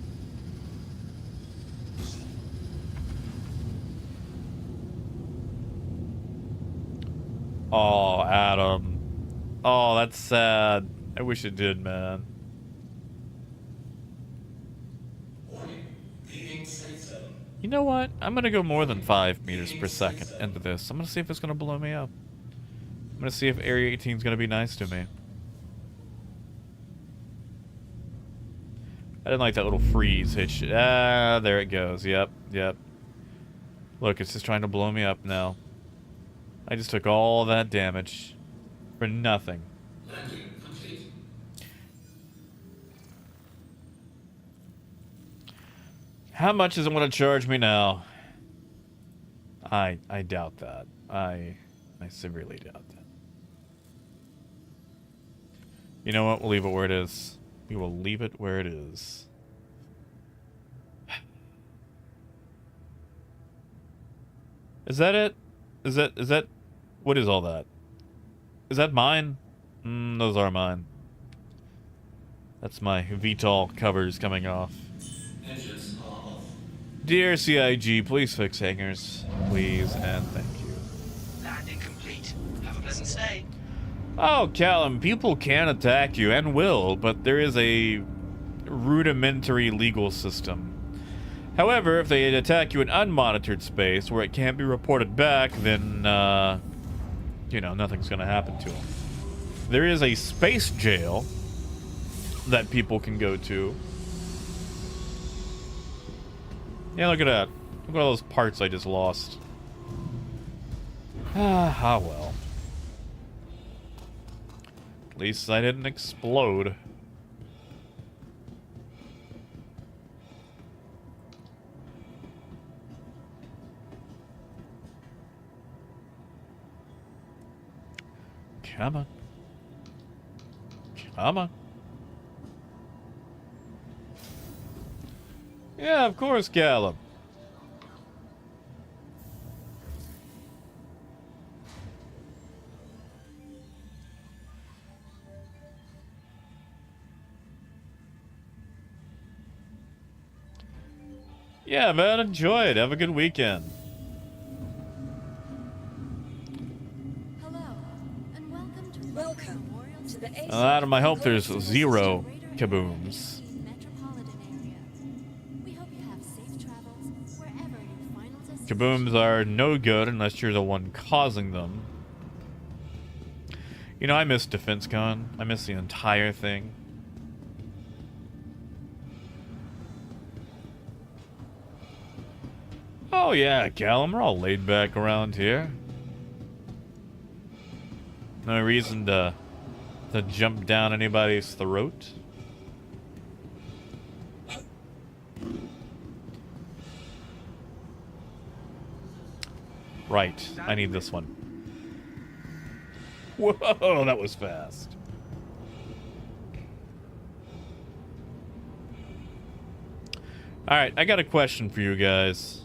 Oh, Adam. Oh, that's sad. I wish it did, man. Warning. Leaving safe zone. You know what? I'm gonna go more than 5 meters per second into this. I'm gonna see if it's gonna blow me up. I'm gonna see if Area 18 is gonna be nice to me. I didn't like that little freeze hit shit. Ah, there it goes. Yep, yep. Look, it's just trying to blow me up now. I just took all that damage for nothing. Landing complete. How much does it want to charge me now? I doubt that. I severely doubt that. You know what? We'll leave it where it is. We will leave it where it is. Is that it? Is that What is all that? Is that mine? Those are mine. That's my VTOL covers coming off. Engines are off. Dear CIG, please fix hangars. Please and thank you. Landing complete. Have a pleasant stay. Oh, Callum, people can attack you and will, but there is a rudimentary legal system. However, if they attack you in unmonitored space where it can't be reported back, then, you know, nothing's going to happen to them. There is a space jail that people can go to. Yeah, look at that. Look at all those parts I just lost. Ah, well. At least I didn't explode. Come on. Come on. Yeah, of course, Callum. Yeah, man, enjoy it. Have a good weekend. Welcome to the ASOP Out of my hope, there's Vehicle zero System. kabooms. Kabooms are no good unless you're the one causing them. You know, I miss DefenseCon. I miss the entire thing. Oh yeah, Callum, we're all laid back around here. No reason to jump down anybody's throat. Right, I need this one. Whoa, that was fast. Alright, I got a question for you guys.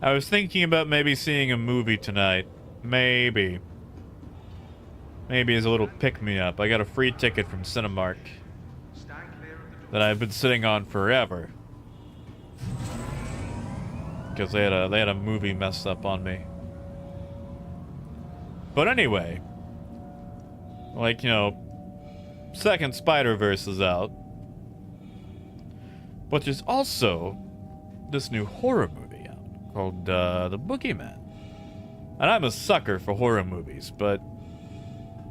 I was thinking about maybe seeing a movie tonight. Maybe. Maybe as a little pick-me-up. I got a free ticket from Cinemark that I've been sitting on forever. Because they had a movie messed up on me. But anyway, like, you know, second Spider-Verse is out. But there's also this new horror movie out called The Boogeyman. And I'm a sucker for horror movies, but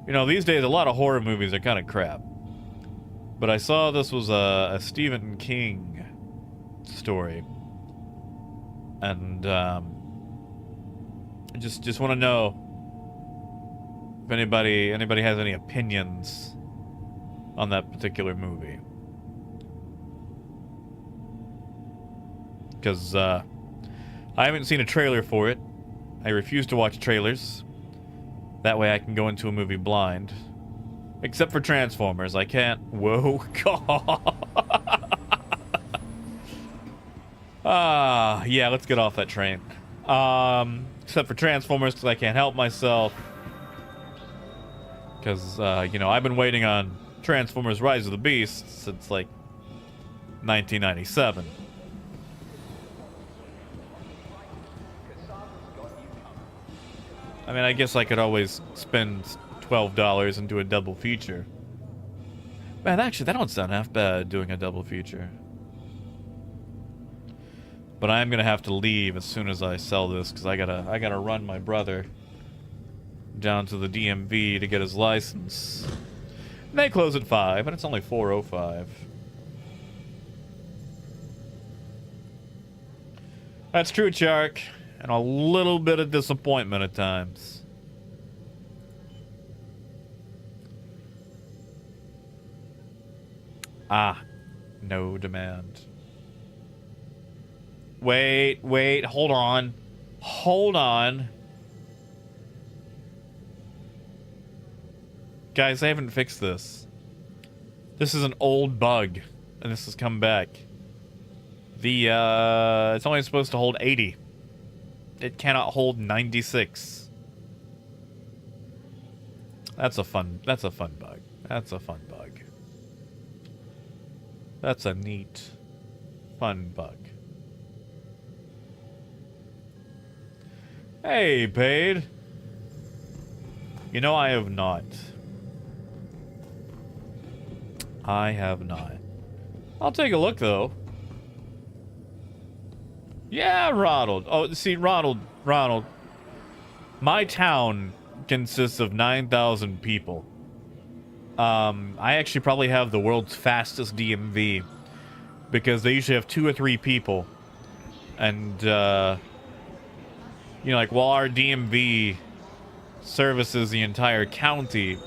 you know, these days a lot of horror movies are kind of crap. But I saw this was a Stephen King story. And I just want to know if anybody has any opinions on that particular movie. Because I haven't seen a trailer for it. I refuse to watch trailers. That way I can go into a movie blind. Except for Transformers. I can't. Whoa. Yeah, let's get off that train. Except for Transformers, because I can't help myself. Because, you know, I've been waiting on Transformers Rise of the Beast since, like, 1997. I mean, I guess I could always spend $12 and do a double feature. Man, actually, that don't sound half bad, doing a double feature. But I'm gonna have to leave as soon as I sell this, because I gotta run my brother down to the DMV to get his license. And they close at 5, and it's only 4:05. That's true, Chark. And a little bit of disappointment at times. Ah, no demand. Wait, hold on. Hold on. Guys, I haven't fixed this. This is an old bug, and this has come back. It's only supposed to hold 80. It cannot hold 96. That's a fun bug. That's a fun bug. That's a neat, fun bug. Hey, Paid. You know, I have not. I have not. I'll take a look, though. Yeah, Ronald. Oh, see, Ronald. My town consists of 9,000 people. I actually probably have the world's fastest DMV. Because they usually have 2 or 3 people. And, you know, like, while our DMV services the entire county,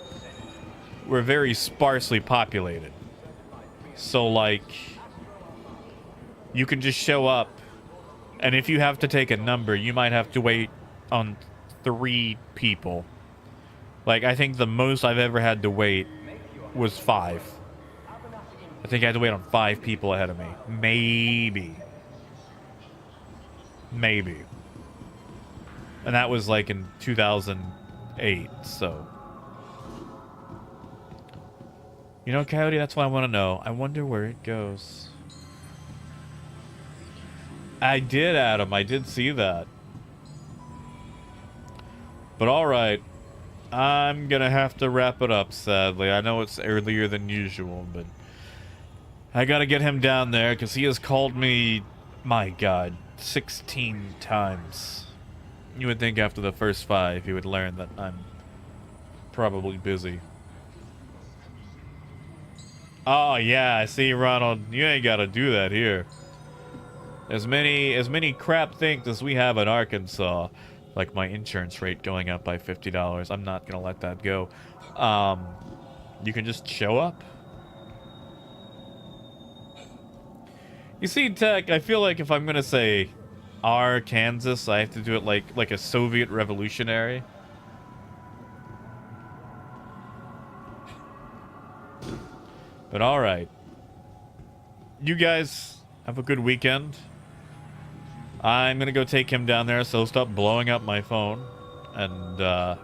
we're very sparsely populated. So, like, you can just show up, and if you have to take a number, you might have to wait on 3 people. Like, I think the most I've ever had to wait was 5. I think I had to wait on 5 people ahead of me. Maybe. And that was, like, in 2008, so... You know, Coyote, that's what I want to know. I wonder where it goes. I did, Adam. I did see that. But alright. I'm gonna have to wrap it up, sadly. I know it's earlier than usual, but... I gotta get him down there, because he has called me... My God. 16 times. You would think after the first 5, he would learn that I'm... probably busy. Oh, yeah, I see, Ronald. You ain't gotta do that here. As many crap things as we have in Arkansas, like my insurance rate going up by $50, I'm not gonna let that go. You can just show up. You see, Tech, I feel like if I'm gonna say Arkansas, I have to do it like a Soviet revolutionary. But alright. You guys have a good weekend. I'm gonna go take him down there so he'll stop blowing up my phone. And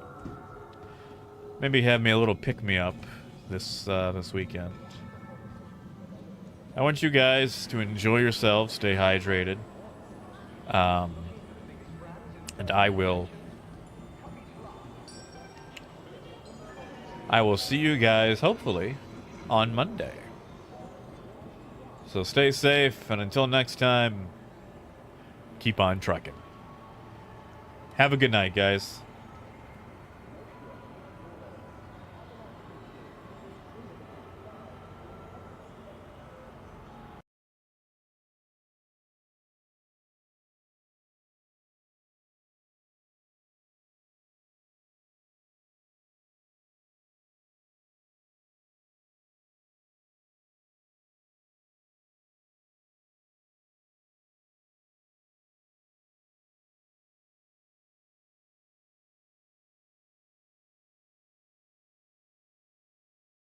maybe have me a little pick-me-up this weekend. I want you guys to enjoy yourselves, stay hydrated. And I will see you guys, hopefully, on Monday. So stay safe, and until next time, keep on trucking. Have a good night, guys.